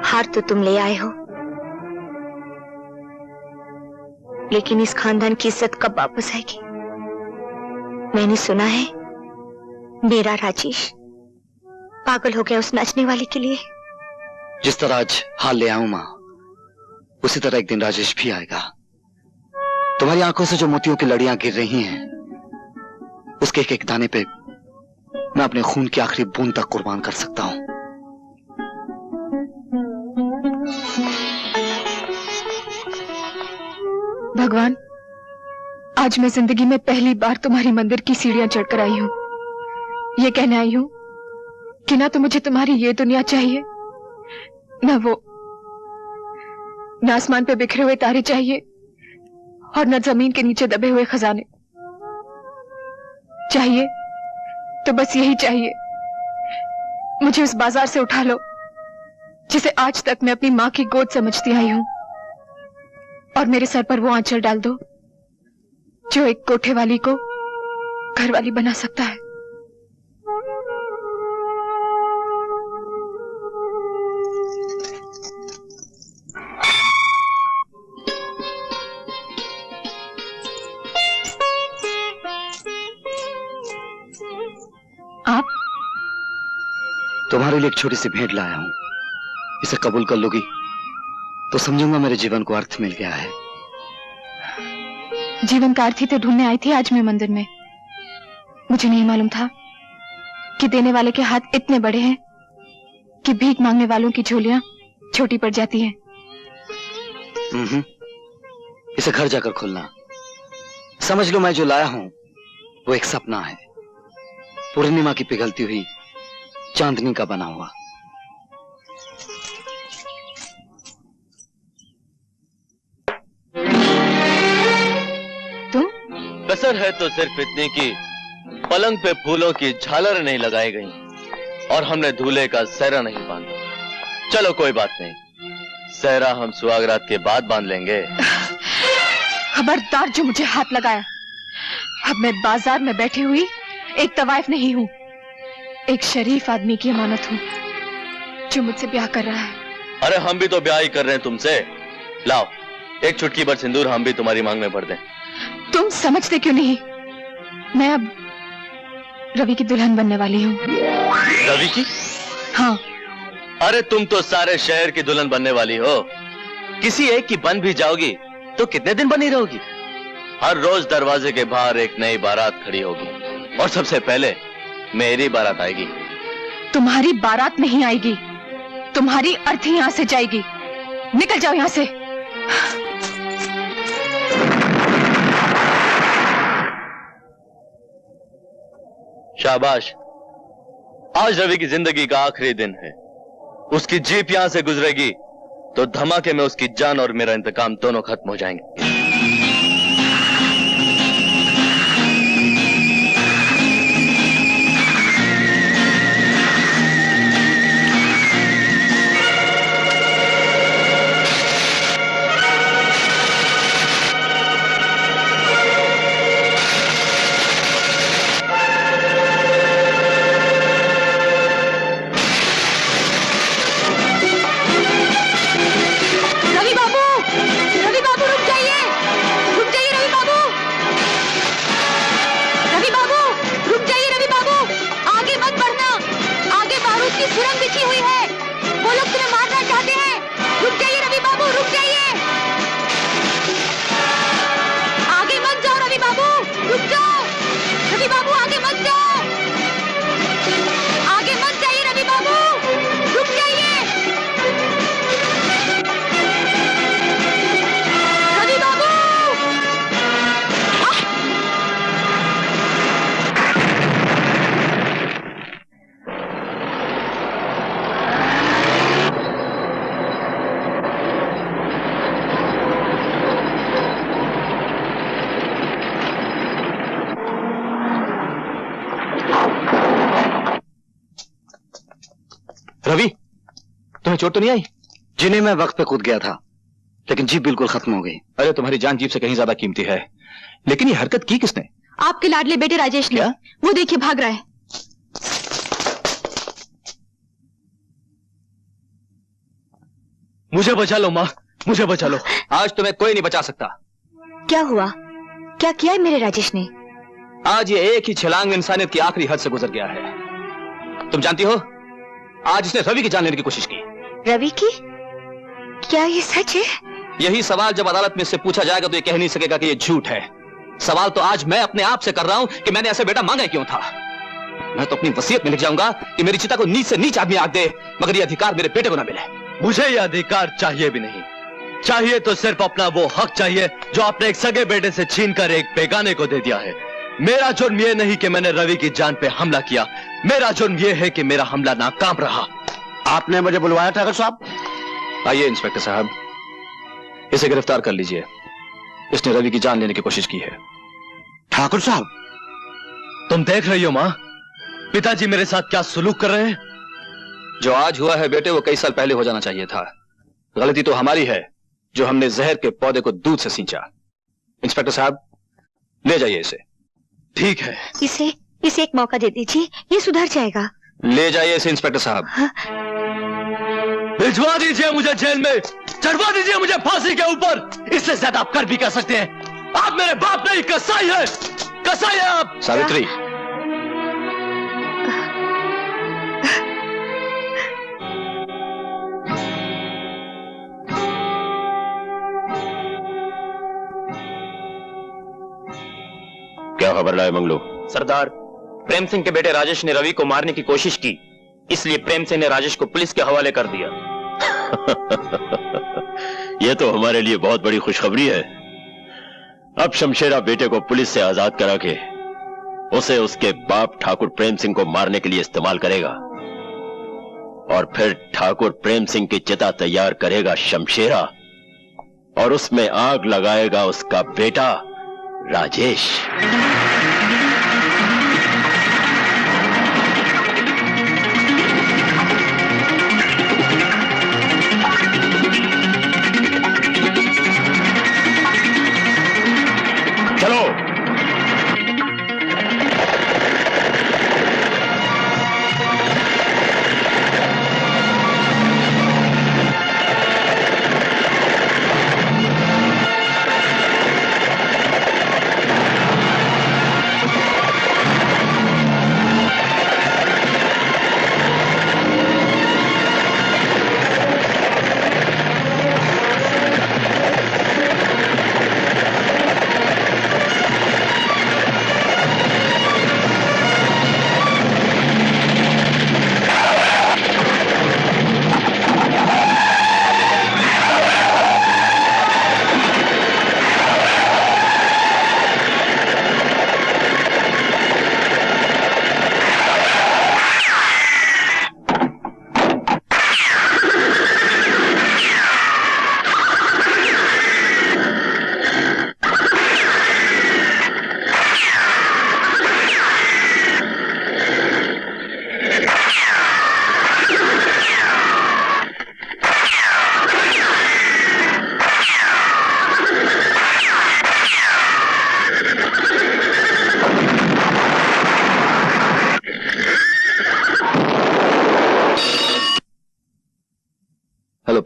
हार तो तुम ले आए हो, लेकिन इस खानदान की इज्जत कब वापस आएगी? मैंने सुना है मेरा राजेश पागल हो गया उस नाचने वाले के लिए। जिस तरह आज हाल ले आऊं मां, उसी तरह एक दिन राजेश भी आएगा। तुम्हारी आंखों से जो मोतियों की लड़ियां गिर रही हैं, उसके एक एक दाने पे मैं अपने खून की आखिरी बूंद तक कुर्बान कर सकता हूं। भगवान, आज मैं जिंदगी में पहली बार तुम्हारी मंदिर की सीढ़ियां चढ़कर आई हूं। ये कहने आई हूं कि ना तो मुझे तुम्हारी ये दुनिया चाहिए, न आसमान पे बिखरे हुए तारे चाहिए, और न जमीन के नीचे दबे हुए खजाने। चाहिए तो बस यही चाहिए, मुझे उस बाजार से उठा लो जिसे आज तक मैं अपनी मां की गोद समझती आई हूं, और मेरे सर पर वो आंचल डाल दो जो एक कोठे वाली को घरवाली बना सकता है। आप? तुम्हारे लिए एक छोटी सी भेंट लाया हूं, इसे कबूल कर लोगी तो समझूंगा मेरे जीवन को अर्थ मिल गया है। जीवन का अर्थ ही तो ढूंढने आई थी आज मैं मंदिर में। मुझे नहीं मालूम था कि देने वाले के हाथ इतने बड़े हैं कि भीख मांगने वालों की झोलियां छोटी पड़ जाती हैं। इसे घर जाकर खोलना। समझ लो मैं जो लाया हूं वो एक सपना है, पूर्णिमा की पिघलती हुई चांदनी का बना हुआ। तुम? कसर है तो सिर्फ इतनी की पलंग पे फूलों की झालर नहीं लगाई गई और हमने दूल्हे का सहरा नहीं बांधा। चलो कोई बात नहीं, सहरा हम सुहागरात के बाद बांध लेंगे। खबरदार जो मुझे हाथ लगाया। अब मैं बाजार में बैठी हुई एक तवाइफ नहीं हूं, एक शरीफ आदमी की अमानत हूं जो मुझसे ब्याह कर रहा है। अरे हम भी तो ब्याह ही कर रहे हैं तुमसे। लाओ एक चुटकी भर सिंदूर हम भी तुम्हारी मांग में भर दें। तुम समझते क्यों नहीं? मैं अब रवि की दुल्हन बनने वाली हूँ। रवि की? हाँ। अरे तुम तो सारे शहर की दुल्हन बनने वाली हो। किसी एक की बन भी जाओगी तो कितने दिन बनी रहोगी? हर रोज दरवाजे के बाहर एक नई बारात खड़ी होगी और सबसे पहले मेरी बारात आएगी। तुम्हारी बारात नहीं आएगी, तुम्हारी अर्थी यहां से जाएगी। निकल जाओ यहां से। शाबाश, आज रवि की जिंदगी का आखिरी दिन है। उसकी जीप यहां से गुजरेगी तो धमाके में उसकी जान और मेरा इंतकाम दोनों खत्म हो जाएंगे। रवि, तुम्हें चोट तो नहीं आई? जिन्हें मैं वक्त पे कूद गया था, लेकिन जीप बिल्कुल खत्म हो गई। अरे तुम्हारी जान जीप से कहीं ज्यादा कीमती है। लेकिन ये हरकत की किसने? आपके लाडले बेटे राजेश ने। वो देखिए भाग रहा है। मुझे बचा लो माँ, मुझे बचा लो। आज तुम्हें कोई नहीं बचा सकता। क्या हुआ? क्या किया है मेरे राजेश ने? आज ये एक ही छलांग में इंसानियत की आखिरी हद से गुजर गया है। तुम जानती हो, आज इसने रवि की जान लेने की कोशिश की। रवि की? क्या ये सच है? यही सवाल जब अदालत में इससे पूछा जाएगा तो ये कह नहीं सकेगा कि ये झूठ है। सवाल तो आज मैं अपने आप से कर रहा हूं कि मैंने ऐसे बेटा मांगा क्यों था। मैं तो अपनी वसीयत में लिख जाऊंगा कि मेरी चिता को नीच से नीच आदमी आग दे, मगर ये अधिकार मेरे बेटे को ना मिले। मुझे ये अधिकार चाहिए भी नहीं। चाहिए तो सिर्फ अपना वो हक चाहिए जो आपने एक सगे बेटे से छीनकर एक बेगाने को दे दिया है। मेरा जुर्म ये नहीं कि मैंने रवि की जान पे हमला किया, मेरा जुर्म ये है कि मेरा हमला नाकाम रहा। आपने मुझे बुलवाया था साहब? आइए इंस्पेक्टर साहब, इसे गिरफ्तार कर लीजिए। इसने रवि की जान लेने की कोशिश की है। ठाकुर साहब, तुम देख रही हो मां, पिताजी मेरे साथ क्या सुलूक कर रहे हैं। जो आज हुआ है बेटे, वो कई साल पहले हो जाना चाहिए था। गलती तो हमारी है जो हमने जहर के पौधे को दूध से सींचा। इंस्पेक्टर साहब, ले जाइए इसे। ठीक है। इसे एक मौका दे दीजिए, ये सुधर जाएगा। ले जाइए इसे इंस्पेक्टर साहब। भिजवा दीजिए मुझे जेल में, चढ़वा दीजिए मुझे फांसी के ऊपर। इससे ज्यादा आप कर भी कह सकते हैं। आप मेरे बाप नहीं, कसाई है, कसाई है आप। सावित्री, क्या खबर लाए मंगलू? सरदार, प्रेम सिंह के बेटे राजेश ने रवि को मारने की कोशिश की, इसलिए प्रेम सिंह ने राजेश को पुलिस के हवाले कर दिया। यह तो हमारे लिए बहुत बड़ी खुशखबरी है। अब शमशेरा बेटे को पुलिस से आजाद करा के उसे उसके बाप ठाकुर प्रेम सिंह को मारने के लिए इस्तेमाल करेगा, और फिर ठाकुर प्रेम सिंह की चिता तैयार करेगा शमशेरा, और उसमें आग लगाएगा उसका बेटा राजेश। चलो।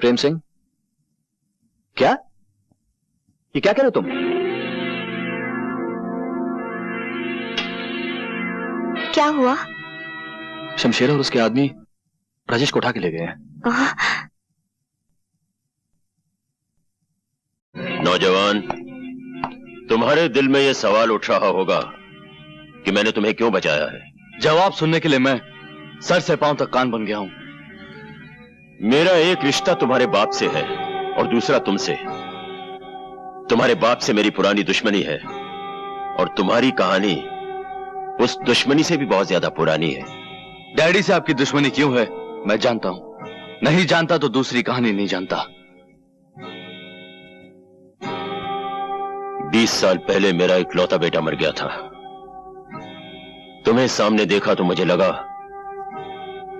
प्रेम सिंह, क्या ये क्या कह रहे हो तुम? क्या हुआ? शमशेरा और उसके आदमी राजेश को उठा के ले गए हैं। नौजवान, तुम्हारे दिल में यह सवाल उठ रहा होगा कि मैंने तुम्हें क्यों बचाया है। जवाब सुनने के लिए मैं सर से पांव तक कान बन गया हूं। मेरा एक रिश्ता तुम्हारे बाप से है और दूसरा तुमसे। तुम्हारे बाप से मेरी पुरानी दुश्मनी है और तुम्हारी कहानी उस दुश्मनी से भी बहुत ज्यादा पुरानी है। डैडी से आपकी दुश्मनी क्यों है मैं जानता हूं, नहीं जानता तो दूसरी कहानी नहीं जानता। 20 साल पहले मेरा इकलौता बेटा मर गया था। तुम्हें सामने देखा तो मुझे लगा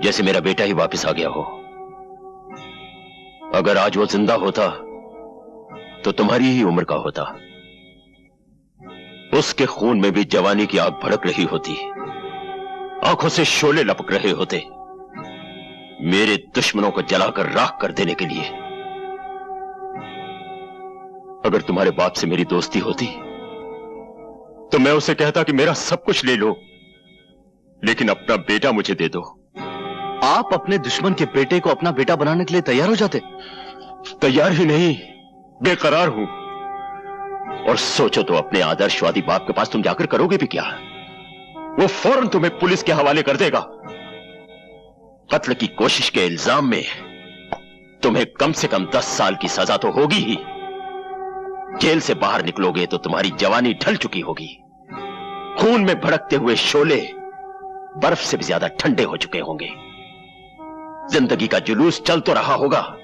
जैसे मेरा बेटा ही वापस आ गया हो। अगर आज वो जिंदा होता तो तुम्हारी ही उम्र का होता। उसके खून में भी जवानी की आग भड़क रही होती, आंखों से शोले लपक रहे होते, मेरे दुश्मनों को जलाकर राख कर देने के लिए। अगर तुम्हारे बाप से मेरी दोस्ती होती तो मैं उसे कहता कि मेरा सब कुछ ले लो, लेकिन अपना बेटा मुझे दे दो। आप अपने दुश्मन के बेटे को अपना बेटा बनाने के लिए तैयार हो जाते? तैयार ही नहीं, बेकरार हूं। और सोचो तो अपने आदर्शवादी बाप के पास तुम जाकर करोगे भी क्या? वो फौरन तुम्हें पुलिस के हवाले कर देगा। कत्ल की कोशिश के इल्जाम में तुम्हें कम से कम 10 साल की सजा तो होगी ही। जेल से बाहर निकलोगे तो तुम्हारी जवानी ढल चुकी होगी। खून में भड़कते हुए शोले बर्फ से भी ज्यादा ठंडे हो चुके होंगे। जिंदगी का जुलूस चल तो रहा होगा,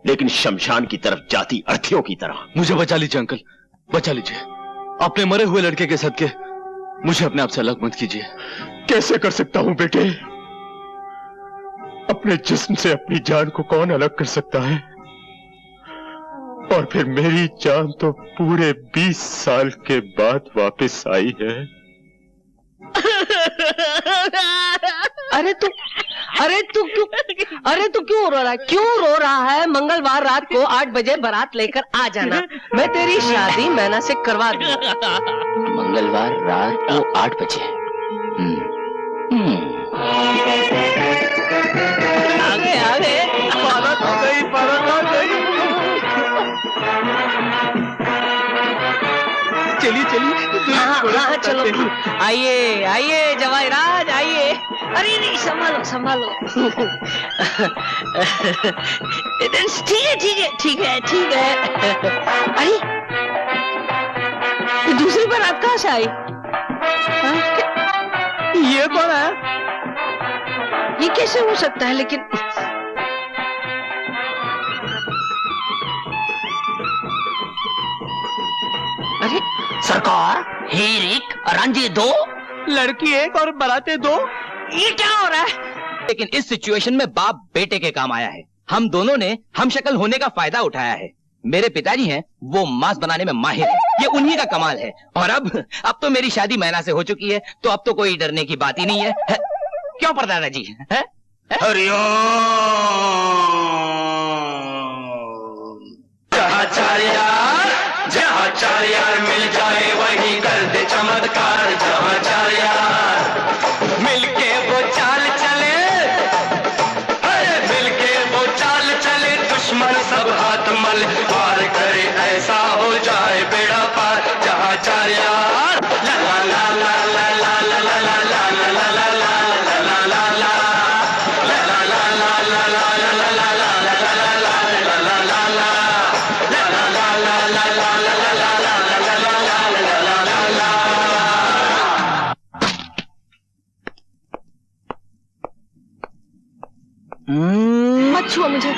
लेकिन शमशान की तरफ जाती अर्थियों की तरह। मुझे बचा लीजिए अंकल, बचा लीजिए। अपने मरे हुए लड़के के सदके मुझे अपने आप से अलग मत कीजिए। कैसे कर सकता हूं बेटे? अपने जिस्म से अपनी जान को कौन अलग कर सकता है? और फिर मेरी जान तो पूरे 20 साल के बाद वापस आई है। अरे तू क्यों रो रहा है? क्यों रो रहा है? मंगलवार रात को 8 बजे बारात लेकर आ जाना, मैं तेरी शादी मैना से करवा दूंगा। मंगलवार रात को 8 बजे। आगे बारात आ गई, बारात आ गई। चलिए हाँ, चलो आइए जवाहराज आइए। अरे नहीं, संभालो। ठीक है। अरे दूसरी बारात कहाँ से आई? ये कौन है? ये कैसे हो सकता है? लेकिन अरे सरकार, हीर एक रांझे 2, लड़की 1 और बारातें 2, ये क्या हो रहा है? लेकिन इस सिचुएशन में बाप बेटे के काम आया है। हम दोनों ने हम शक्ल होने का फायदा उठाया है। मेरे पिताजी हैं, वो मांस बनाने में माहिर है, ये उन्हीं का कमाल है। और अब तो मेरी शादी मैना से हो चुकी है, तो अब तो कोई डरने की बात ही नहीं है। क्यों परदादा जी? जहाँ चार यार मिल जाए वहीं कर दे चमत्कार। जहाँ चार यार मिलके वो चाल चले, अरे मिलके वो चाल चले, दुश्मन सब हाथ मल पार करे, ऐसा हो जाए बेड़ा पार। जहाँ चार यार ला ला ला ला ला ला ला ला ला ला ला ला ला ला ला ला मत छुओ मुझे।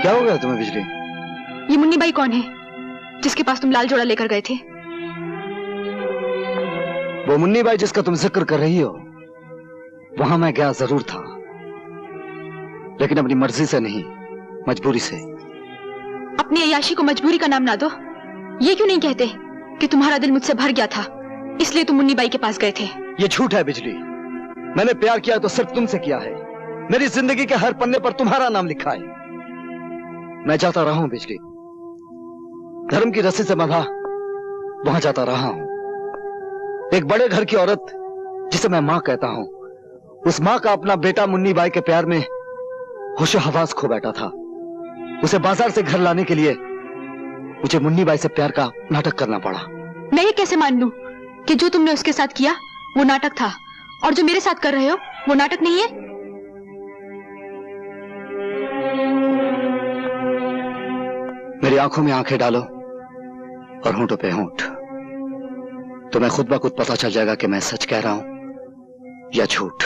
क्या हो गया तुम्हें बिजली? ये मुन्नी बाई कौन है जिसके पास तुम लाल जोड़ा लेकर गए थे? वो मुन्नी बाई जिसका तुम जिक्र कर रही हो, वहां मैं गया जरूर था, लेकिन अपनी मर्जी से नहीं, मजबूरी से। अपनी अय्याशी को मजबूरी का नाम ना दो। ये क्यों नहीं कहते कि तुम्हारा दिल मुझसे भर गया था, इसलिए तुम मुन्नी बाई के पास गए थे? ये झूठ है बिजली। मैंने प्यार किया तो सिर्फ तुमसे किया है, मेरी जिंदगी के हर पन्ने पर तुम्हारा नाम लिखा है। मैं जाता रहा हूं बिजली, धर्म की रस्सी से बंधा वहां जाता रहा हूं। एक बड़े घर की औरत जिसे मैं मां कहता हूं, उस मां का अपना बेटा मुन्नी बाई के प्यार में होशो हवास खो बैठा था। उसे बाजार से घर लाने के लिए मुझे मुन्नी बाई से प्यार का नाटक करना पड़ा। मैं ये कैसे मान लूं कि जो तुमने उसके साथ किया वो नाटक था और जो मेरे साथ कर रहे हो वो नाटक नहीं है? मेरी आंखों में आंखें डालो और होंठों पे होंठ, तो मैं खुद ब खुद पता चल जाएगा कि मैं सच कह रहा हूं या झूठ।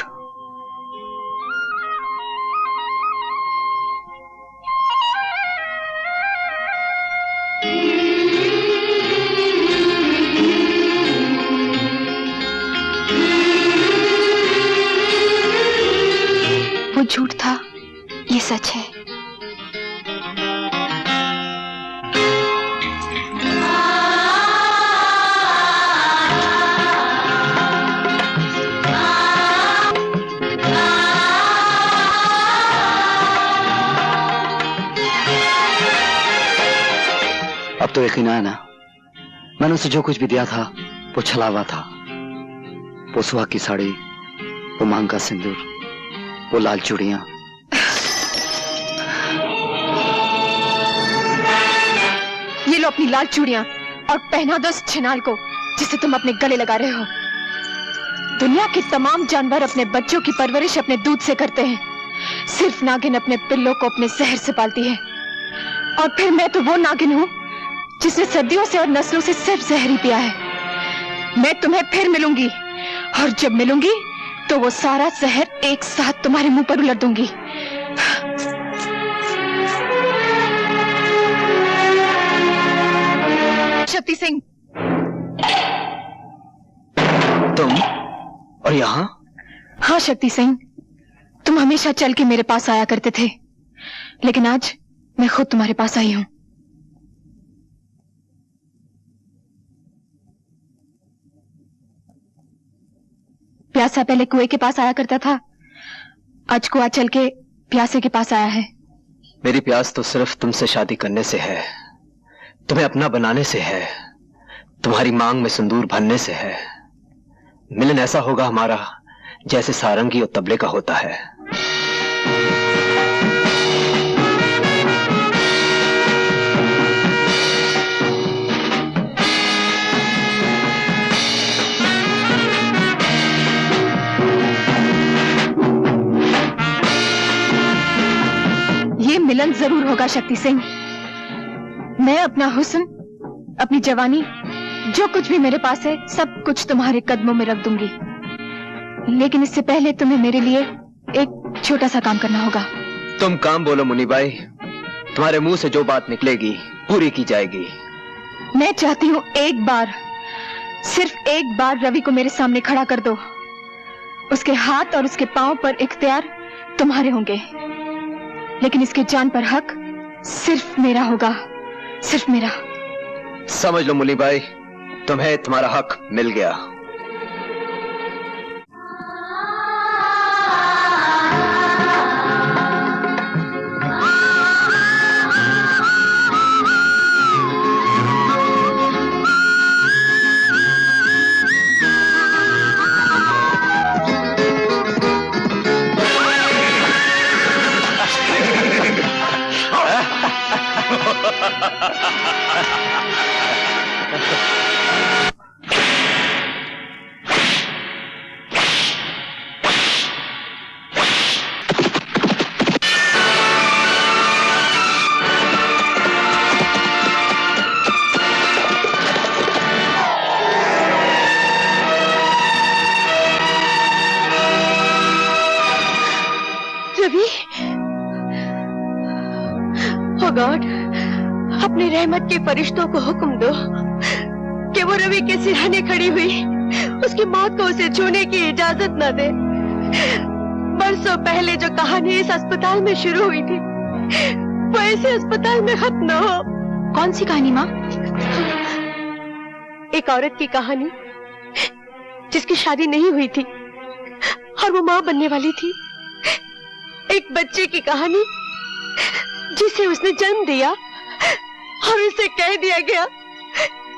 वो झूठ था, ये सच है। अब तो यकीन आया ना, मैंने उसे जो कुछ भी दिया था वो छलावा था। वो सुहाग की साड़ी, वो मांग का सिंदूर, वो लाल चूड़ियां। ये लो अपनी लाल चूड़ियां और पहना दो उस छिनाल को जिसे तुम अपने गले लगा रहे हो। दुनिया के तमाम जानवर अपने बच्चों की परवरिश अपने दूध से करते हैं, सिर्फ नागिन अपने पिल्लों को अपने जहर से पालती है। और फिर मैं तो वो नागिन हूं जिसने सदियों से और नस्लों से सिर्फ जहर ही पिया है। मैं तुम्हें फिर मिलूंगी और जब मिलूंगी तो वो सारा जहर एक साथ तुम्हारे मुंह पर उलट दूंगी। शक्ति सिंह, तुम और यहाँ? हाँ शक्ति सिंह, तुम हमेशा चल के मेरे पास आया करते थे, लेकिन आज मैं खुद तुम्हारे पास आई हूं। प्यासा पहले कुएं के पास आया करता था, आज कुआं चल के प्यासे के पास आया है। मेरी प्यास तो सिर्फ तुमसे शादी करने से है, तुम्हें अपना बनाने से है, तुम्हारी मांग में सिंदूर भरने से है। मिलन ऐसा होगा हमारा जैसे सारंगी और तबले का होता है। ये मिलन जरूर होगा शक्ति सिंह। मैं अपना हुस्न, अपनी जवानी, जो कुछ भी मेरे पास है सब कुछ तुम्हारे कदमों में रख दूंगी, लेकिन इससे पहले तुम्हें मेरे लिए एक छोटा सा काम करना होगा। तुम काम बोलो मुन्नी बाई, तुम्हारे मुंह से जो बात निकलेगी पूरी की जाएगी। मैं चाहती हूँ एक बार, सिर्फ एक बार रवि को मेरे सामने खड़ा कर दो। उसके हाथ और उसके पांव पर इख्तियार तुम्हारे होंगे, लेकिन इसके जान पर हक सिर्फ मेरा होगा, सिर्फ मेरा। समझ लो मुन्नी बाई, तुम्हें तुम्हारा हक मिल गया। रवि, ओ गॉड, अपने रहमत के फरिश्तों को हुक्म दो कि वो रवि के सिरहाने खड़ी हुई उसकी मौत को उसे छूने की इजाजत न दे। बरसों पहले जो कहानी इस अस्पताल में शुरू हुई थी वो ऐसे अस्पताल में खत्म न हो। कौन सी कहानी माँ? एक औरत की कहानी जिसकी शादी नहीं हुई थी और वो माँ बनने वाली थी, एक बच्चे की कहानी जिसे उसने जन्म दिया और उसे कह दिया गया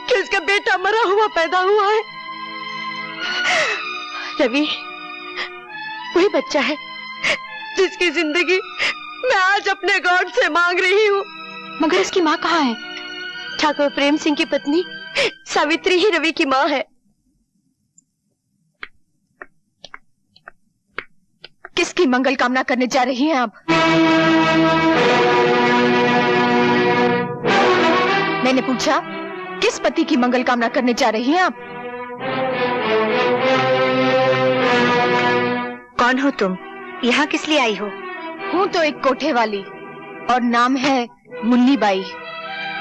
कि उसका बेटा मरा हुआ पैदा हुआ है। रवि वही बच्चा है जिसकी जिंदगी मैं आज अपने गॉड से मांग रही हूँ। मगर इसकी माँ कहाँ है? ठाकुर प्रेम सिंह की पत्नी सावित्री ही रवि की माँ है। किसकी मंगल कामना करने जा रही हैं आप? मैंने पूछा, किस पति की मंगल कामना करने जा रही हैं आप? कौन हो तुम? यहाँ किस लिए आई हो? हूँ तो एक कोठे वाली और नाम है मुन्नी बाई,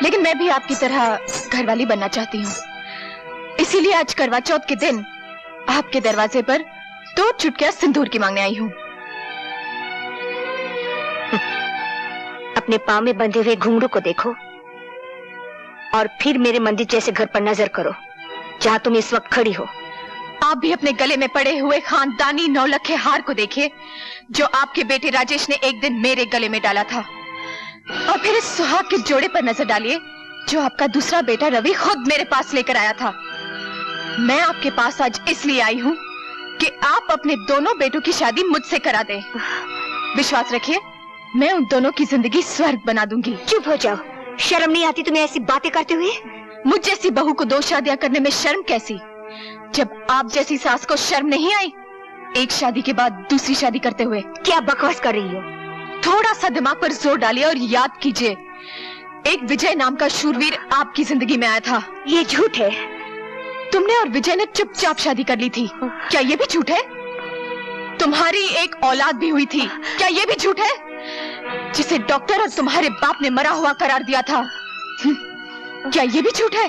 लेकिन मैं भी आपकी तरह घरवाली बनना चाहती हूँ। इसीलिए आज करवा चौथ के दिन आपके दरवाजे पर 2 चुटकियां सिंदूर की मांगने आई हूँ। अपने पाँव में बंधे हुए घुंघरू को देखो और फिर मेरे मंदिर जैसे घर पर नजर करो जहाँ तुम इस वक्त खड़ी हो। आप भी अपने गले में पड़े हुए खानदानी 9 लखे हार को देखिए जो आपके बेटे राजेश ने एक दिन मेरे गले में डाला था, और फिर इस सुहाग के जोड़े पर नजर डालिए जो आपका दूसरा बेटा रवि खुद मेरे पास लेकर आया था। मैं आपके पास आज इसलिए आई हूँ कि आप अपने दोनों बेटों की शादी मुझसे करा दें। विश्वास रखिए, मैं उन दोनों की जिंदगी स्वर्ग बना दूंगी। चुप हो जाओ, शर्म नहीं आती तुम्हें ऐसी बातें करते हुए? मुझ जैसी बहू को 2 शादियां करने में शर्म कैसी, जब आप जैसी सास को शर्म नहीं आई एक शादी के बाद दूसरी शादी करते हुए? क्या बकवास कर रही हो? थोड़ा सा दिमाग पर जोर डालिए और याद कीजिए, एक विजय नाम का शूरवीर आपकी जिंदगी में आया था। ये झूठ है। तुमने और विजय ने चुपचाप शादी कर ली थी, क्या ये भी झूठ है? तुम्हारी एक औलाद भी हुई थी, क्या ये भी झूठ है? जिसे डॉक्टर और तुम्हारे बाप ने मरा हुआ करार दिया था, क्या ये भी झूठ है?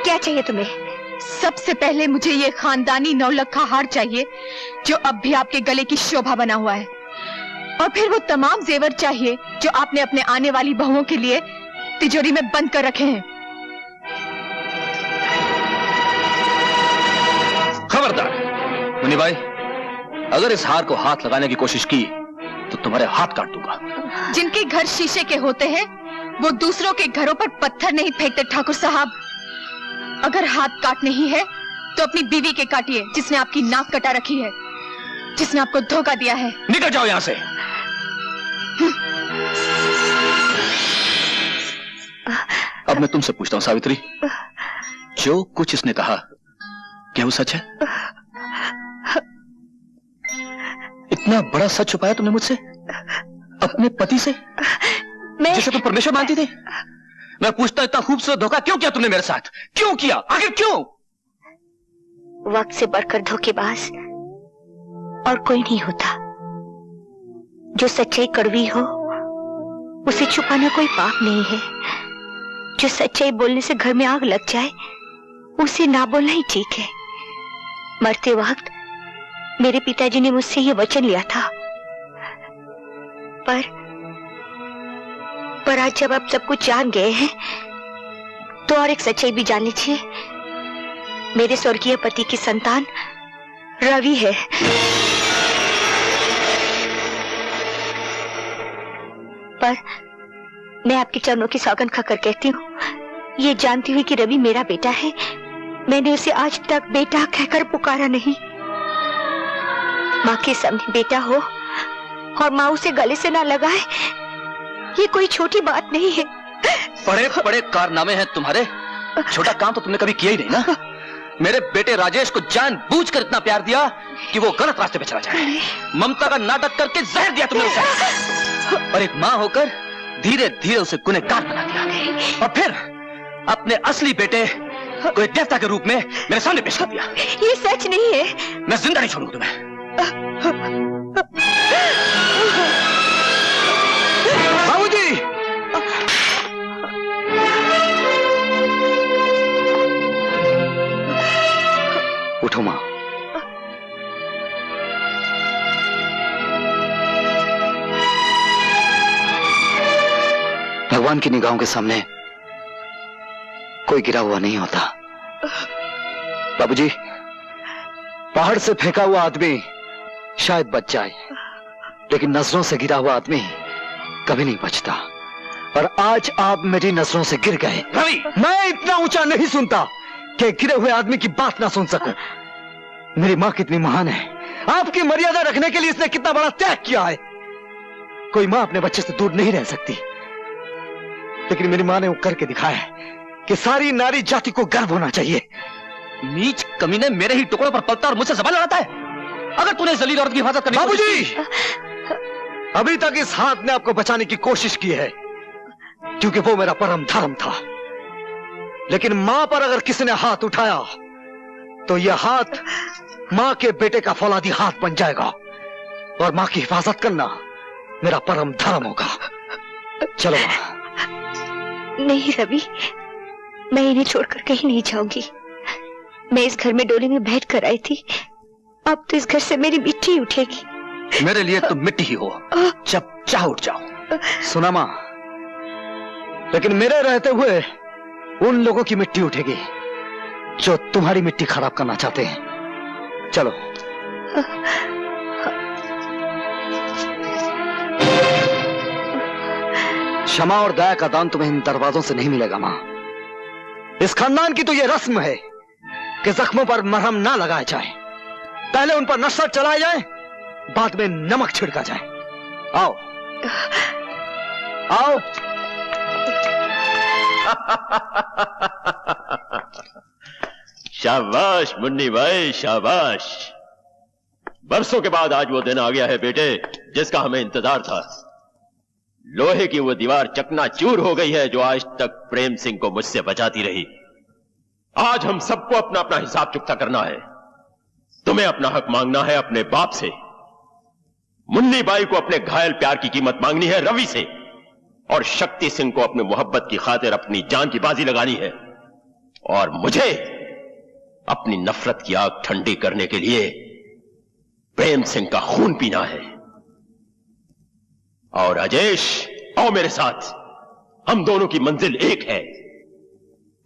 क्या चाहिए तुम्हें? सबसे पहले मुझे ये खानदानी 9 लखा हार चाहिए जो अब भी आपके गले की शोभा बना हुआ है, और फिर वो तमाम जेवर चाहिए जो आपने अपने आने वाली बहुओं के लिए तिजोरी में बंद कर रखे हैं। खबरदार मुन्नी बाई, अगर इस हार को हाथ लगाने की कोशिश की तो तुम्हारे हाथ काट दूंगा। जिनके घर शीशे के होते हैं वो दूसरों के घरों पर पत्थर नहीं फेंकते ठाकुर साहब। अगर हाथ काटने ही है तो अपनी बीवी के काटिए जिसने आपकी नाक कटा रखी है, जिसने आपको धोखा दिया है। निकल जाओ यहाँ से। अब मैं तुमसे पूछता हूँ सावित्री, जो कुछ इसने कहा क्या वो सच है? इतना बड़ा सच छुपाया तुमने मुझसे, अपने पति से, जिसे तुम परमेश्वर मानती थी? मैं पूछता इतना खूबसूरत धोखा क्यों किया तुमने मेरे साथ? क्यों किया, आखिर क्यों? वक्त से बढ़कर धोखेबाज और कोई नहीं होता। जो सच्चाई कड़वी हो उसे छुपाना कोई पाप नहीं है। जो सच्चाई बोलने से घर में आग लग जाए उसे ना बोलना ही ठीक है। मरते वक्त मेरे पिताजी ने मुझसे ये वचन लिया था, पर आज जब आप सब कुछ जान गए हैं तो और एक सच्चाई भी जान लीजिए। मेरे स्वर्गीय पति की संतान रवि है। पर मैं आपके चरणों की सौगंध खाकर कहती हूँ, ये जानती हुई कि रवि मेरा बेटा है, मैंने उसे आज तक बेटा कहकर पुकारा नहीं। माँ के सामने बेटा हो और माँ उसे गले से ना लगाए, ये कोई छोटी बात नहीं है। बड़े बड़े कारनामे हैं तुम्हारे, छोटा काम तो तुमने कभी किया ही नहीं ना। मेरे बेटे राजेश को जानबूझकर इतना प्यार दिया कि वो गलत रास्ते पे चला जाए। ममता का नाटक करके जहर दिया तुमने उसे, और एक माँ होकर धीरे धीरे उसे गुनहगार बना दिया, और फिर अपने असली बेटे को एक देवता के रूप में मेरे सामने पेश कर दिया। ये सच नहीं है। मैं जिंदा नहीं छोड़ूंगा तुम्हें। बाबूजी! उठो मां। भगवान की निगाहों के सामने कोई गिरा हुआ नहीं होता। बाबूजी, पहाड़ से फेंका हुआ आदमी शायद बच जाए, लेकिन नजरों से गिरा हुआ आदमी कभी नहीं बचता। और आज आप मेरी नजरों से गिर गए। रवि, मैं इतना ऊंचा नहीं सुनता कि गिरे हुए आदमी की बात ना सुन सकूं। मेरी मां कितनी महान है, आपकी मर्यादा रखने के लिए इसने कितना बड़ा त्याग किया है। कोई मां अपने बच्चे से दूर नहीं रह सकती, लेकिन मेरी मां ने वो करके दिखाया है कि सारी नारी जाति को गर्व होना चाहिए। नीच कमीने मेरे ही टुकड़ों पर पलता और मुझसे सवाल लड़ाता है। अगर तूने जलील औरत की हिफाजत करनी बाबूजी, अभी तक इस हाथ ने आपको बचाने की कोशिश की है, क्योंकि वो मेरा परम धर्म था। लेकिन मां पर अगर किसी ने हाथ उठाया तो यह हाथ मां के बेटे का फौलादी हाथ बन जाएगा, और मां की हिफाजत करना मेरा परम धर्म होगा। चलो मां। नहीं रवि, मैं इन्हें छोड़कर कहीं नहीं जाऊंगी। मैं इस घर में डोली में बैठ कर आई थी, अब तो इस घर से मेरी मिट्टी उठेगी। मेरे लिए तुम मिट्टी ही हो, जब चाह उठ जाओ। सुना मां, लेकिन मेरे रहते हुए उन लोगों की मिट्टी उठेगी जो तुम्हारी मिट्टी खराब करना चाहते हैं। चलो। क्षमा और दया का दान तुम्हें इन दरवाजों से नहीं मिलेगा मां। इस खानदान की तो यह रस्म है कि जख्मों पर मरहम ना लगाया जाए, पहले उन पर नशा चलाया जाए, बाद में नमक छिड़का जाए। आओ आओ। शाबाश मुन्नी भाई, शाबाश। बरसों के बाद आज वो दिन आ गया है बेटे, जिसका हमें इंतजार था। लोहे की वो दीवार चकनाचूर हो गई है जो आज तक प्रेम सिंह को मुझसे बचाती रही। आज हम सबको अपना अपना हिसाब चुकता करना है। तुम्हें अपना हक मांगना है अपने बाप से, मुन्नी बाई को अपने घायल प्यार की कीमत मांगनी है रवि से, और शक्ति सिंह को अपनी मोहब्बत की खातिर अपनी जान की बाजी लगानी है, और मुझे अपनी नफरत की आग ठंडी करने के लिए प्रेम सिंह का खून पीना है। और राजेश, आओ मेरे साथ, हम दोनों की मंजिल एक है।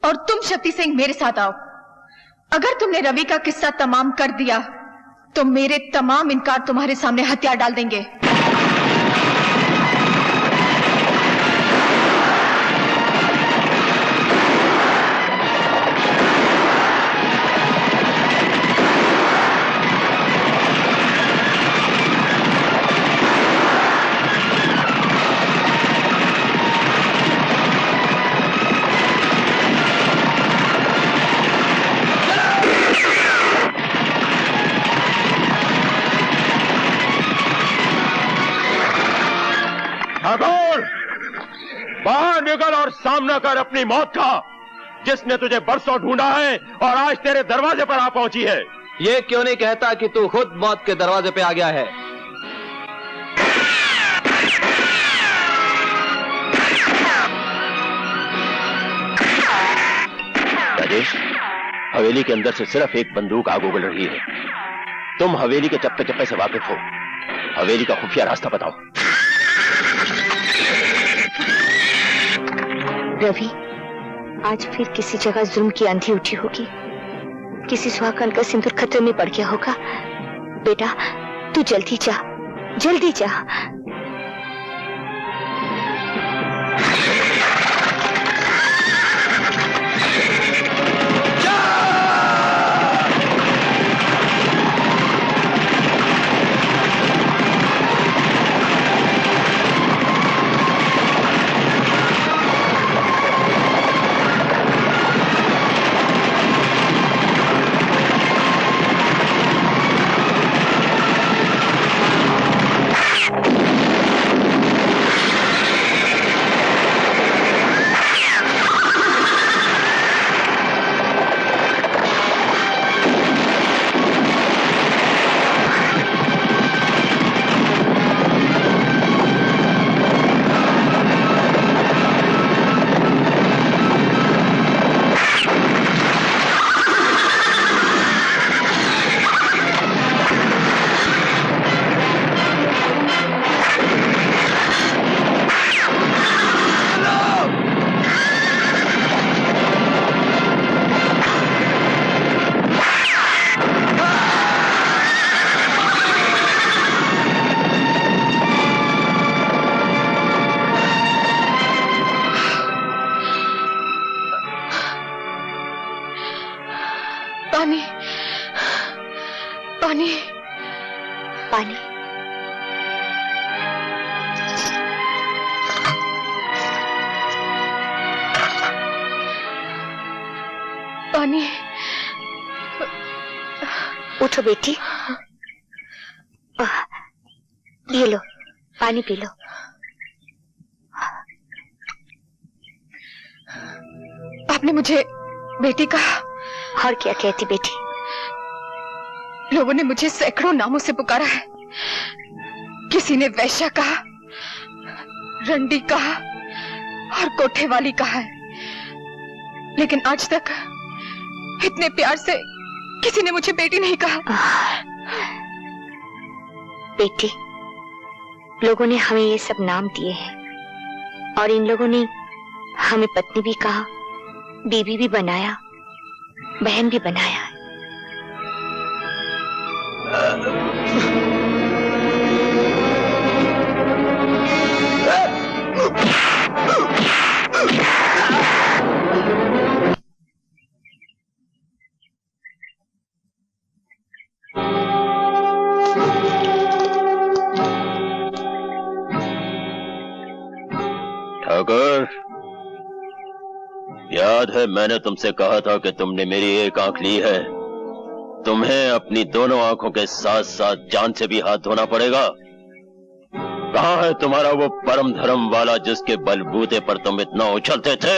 और तुम शक्ति सिंह मेरे साथ आओ। अगर तुमने रवि का किस्सा तमाम कर दिया तो मेरे तमाम इनकार तुम्हारे सामने हथियार डाल देंगे। बाहर निकल और सामना कर अपनी मौत का, जिसने तुझे बरसों ढूंढा है और आज तेरे दरवाजे पर आ पहुंची है। ये क्यों नहीं कहता कि तू खुद मौत के दरवाजे पे आ गया है? राजेश, हवेली के अंदर से सिर्फ एक बंदूक आग उगल रही है। तुम हवेली के चप्पे चप्पे से वाकिफ हो, हवेली का खुफिया रास्ता बताओ। रवि, आज फिर किसी जगह जुल्म की आंधी उठी होगी, किसी सुहागन का सिंदूर खतरे में पड़ गया होगा। बेटा, तू जल्दी जा, जल्दी जा। पानी। पानी। उठो बेटी, ये लो पानी पी लो। आपने मुझे बेटी कहा? और क्या कहती बेटी? लोगों ने मुझे सैकड़ों नामों से पुकारा है। किसी ने वैश्या कहा, रंडी कहा और कोठे वाली कहा है, लेकिन आज तक इतने प्यार से किसी ने मुझे बेटी नहीं कहा। बेटी, लोगों ने हमें ये सब नाम दिए हैं और इन लोगों ने हमें पत्नी भी कहा, बीवी भी बनाया, बहन भी बनाया। ठाकुर, याद है मैंने तुमसे कहा था कि तुमने मेरी एक आंख ली है, तुम्हें अपनी दोनों आंखों के साथ साथ जान से भी हाथ धोना पड़ेगा। कहां है तुम्हारा वो परम धर्म वाला जिसके बलबूते पर तुम इतना उछलते थे?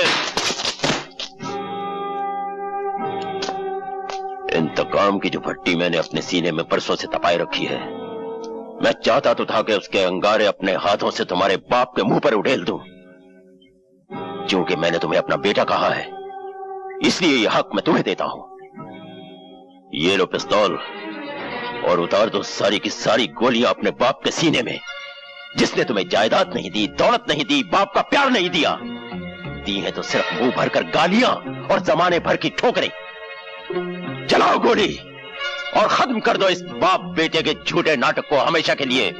इंतकाम की जो भट्टी मैंने अपने सीने में परसों से तपाई रखी है, मैं चाहता तो था कि उसके अंगारे अपने हाथों से तुम्हारे बाप के मुंह पर उड़ेल दूं। क्योंकि मैंने तुम्हें अपना बेटा कहा है, इसलिए यह हक मैं तुम्हें देता हूं। ये लो पिस्तौल और उतार दो सारी की सारी गोलियां अपने बाप के सीने में, जिसने तुम्हें जायदाद नहीं दी, दौलत नहीं दी, बाप का प्यार नहीं दिया, दी है तो सिर्फ मुंह भरकर गालियां और जमाने भर की ठोकरें। चलाओ गोली और खत्म कर दो इस बाप बेटे के झूठे नाटक को हमेशा के लिए।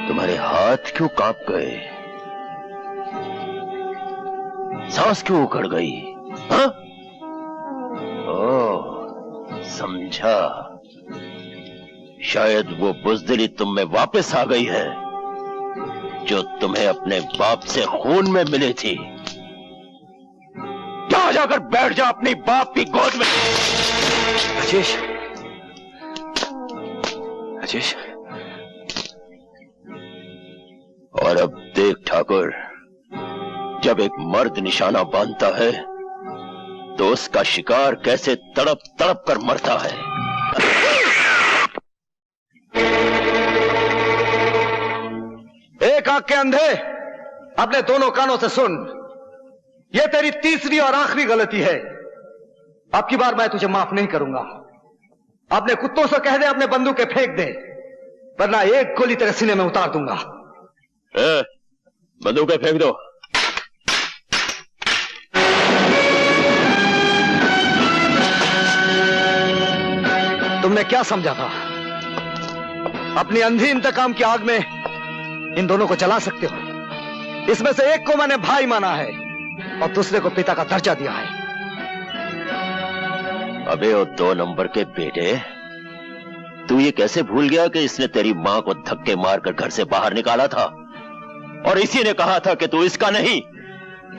तुम्हारे हाथ क्यों कांप गए? सांस क्यों उखड़ गई? हाँ? ओह, समझा। शायद वो बुज़दिली तुम में वापस आ गई है जो तुम्हें अपने बाप से खून में मिली थी। जा जाकर बैठ जा अपनी बाप की गोद में। राजेश, राजेश। और अब देख ठाकुर, जब एक मर्द निशाना बांधता है तो उसका शिकार कैसे तड़प तड़प कर मरता है। एक आंख के अंधे, अपने दोनों कानों से सुन, ये तेरी तीसरी और आखिरी गलती है। अब की बार मैं तुझे माफ नहीं करूंगा। अपने कुत्तों से कह दे अपने बंदूकें फेंक दे, वरना एक गोली तेरे सीने में उतार दूंगा। बंदूकें फेंक दो। तुमने क्या समझा था? अपनी अंधी इंतकाम की आग में इन दोनों को जला सकते हो? इसमें से एक को मैंने भाई माना है और दूसरे को पिता का दर्जा दिया है। अबे ओ 2 नंबर के बेटे, तू ये कैसे भूल गया कि इसने तेरी मां को धक्के मारकर घर से बाहर निकाला था और इसी ने कहा था कि तू इसका नहीं,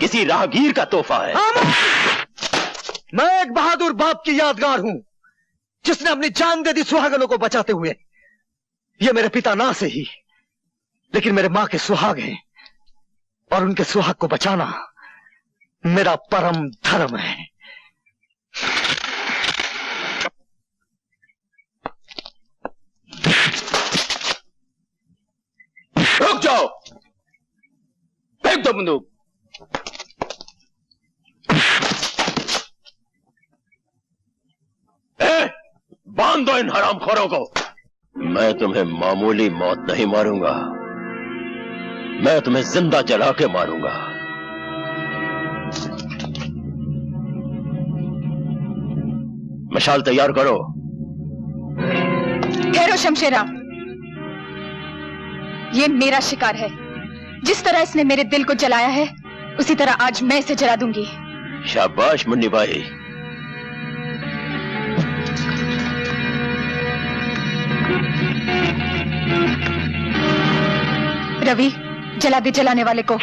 किसी राहगीर का तोहफा है। मैं एक बहादुर बाप की यादगार हूं जिसने अपनी जान दे दी सुहागनों को बचाते हुए। ये मेरे पिता ना से ही, लेकिन मेरे मां के सुहाग हैं और उनके सुहाग को बचाना मेरा परम धर्म है। रुक जाओ, फेंक दो बंदूक। बांध दो इन हरामखोरों को। मैं तुम्हें मामूली मौत नहीं मारूंगा, मैं तुम्हें जिंदा जला के मारूंगा। मशाल तैयार करो। ठहरो शमशेरा, ये मेरा शिकार है। जिस तरह इसने मेरे दिल को जलाया है, उसी तरह आज मैं इसे जला दूंगी। शाबाश मुन्नी भाई। रवि, जला दे जलाने वाले को।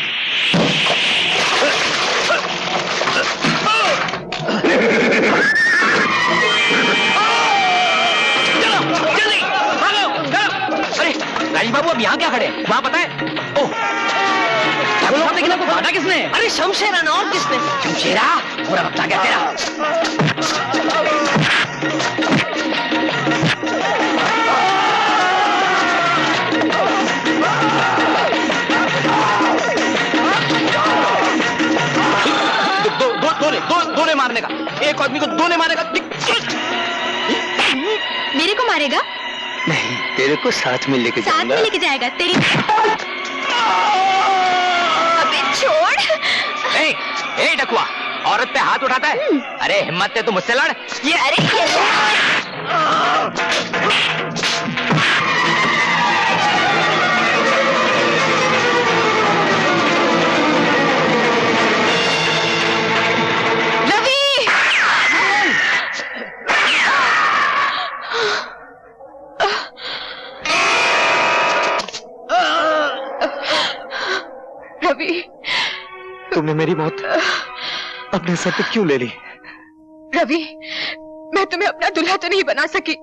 राजीव बाबू अब यहाँ क्या खड़े? वहाँ पता है? ओह, लेकिन आपको बांधा किसने? अरे शमशेरा ना, और किसने? शमशेरा, पूरा वक्त आ गया तेरा। दोने मारने का, एक आदमी को दोने मारने का। मेरे को मारेगा? नहीं, तेरे को साथ में लेके साथ में लेके जाएगा तेरी। अबे छोड़। ए डकुआ, औरत पे हाथ उठाता है? अरे हिम्मत है तो मुझसे लड़। ये अरे रवि, तुमने मेरी मौत अपने सर पे क्यों ले ली? रवि, मैं तुम्हें अपना दूल्हा तो नहीं बना सकी।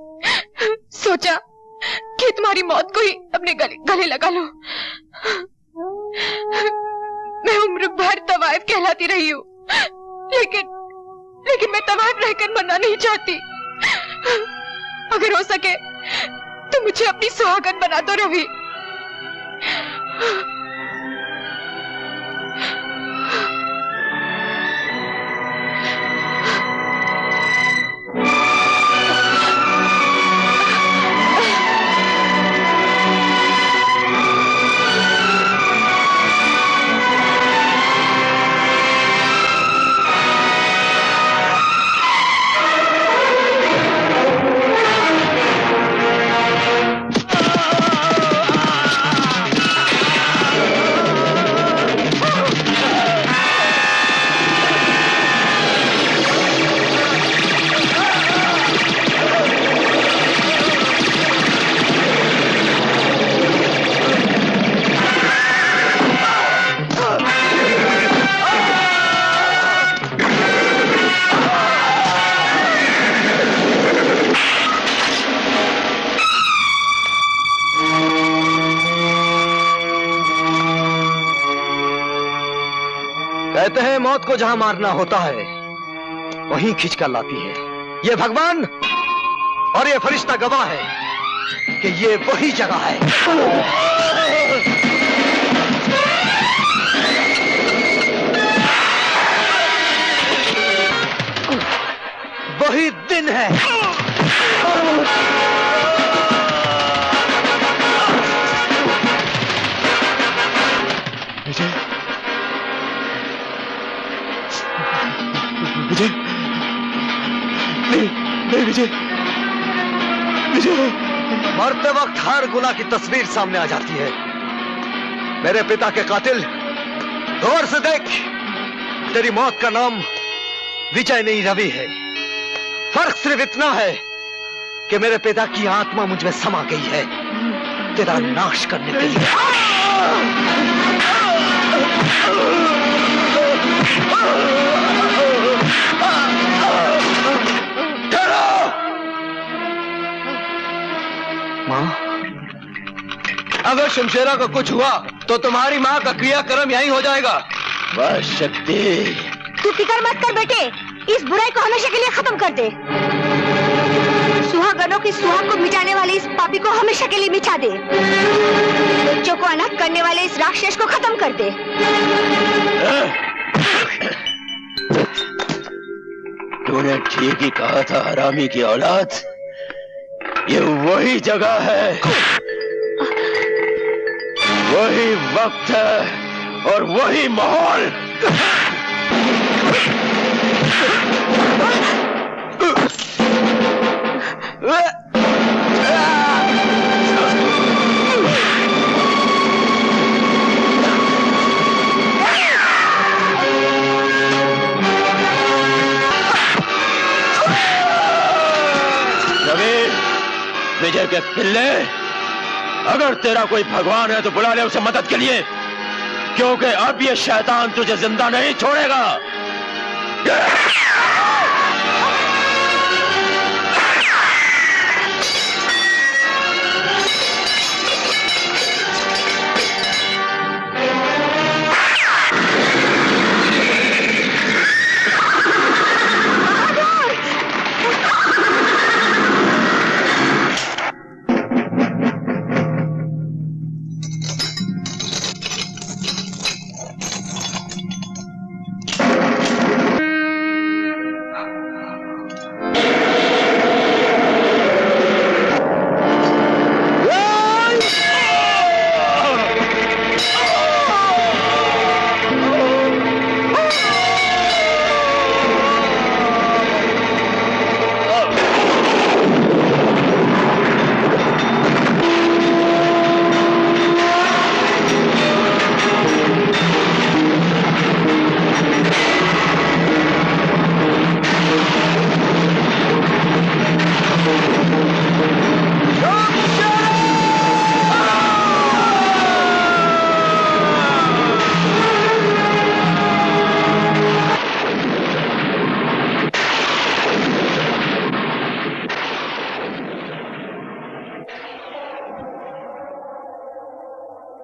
सोचा कि तुम्हारी मौत को ही अपने गले लगा लूं। मैं उम्र भर तवाइफ कहलाती रही हूँ, लेकिन मैं तवाइफ रहकर मरना नहीं चाहती। अगर हो सके तो मुझे अपनी सुहागन बना दो रवि। कहते हैं मौत को जहां मारना होता है वहीं खींच कर लाती है। ये भगवान और ये फरिश्ता गवाह है कि ये वही जगह है। वही दिन है। विजय, नहीं विजय, मरते वक्त हर गुनाह की तस्वीर सामने आ जाती है। मेरे पिता के कातिल, गौर से देख, तेरी मौत का नाम विजय नहीं रवि है। फर्क सिर्फ इतना है कि मेरे पिता की आत्मा मुझ में समा गई है तेरा नाश करने के लिए। माँ, अगर शमशेरा को कुछ हुआ तो तुम्हारी माँ का क्रियाक्रम यहीं हो जाएगा। बस शक्ति, तू फिक्र मत कर बेटे, इस बुराई को हमेशा के लिए खत्म कर दे। सुहागनों की सुहाग को मिटाने वाले इस पापी को हमेशा के लिए मिटा दे। बच्चों को अनाथ करने वाले इस राक्षस को खत्म कर दे। तूने ठीक ही कहा था हरामी की औलाद, ये वही जगह है, वही वक्त है और वही माहौल। विजय के पिल्ले, अगर तेरा कोई भगवान है तो बुला ले उसे मदद के लिए, क्योंकि अब ये शैतान तुझे जिंदा नहीं छोड़ेगा।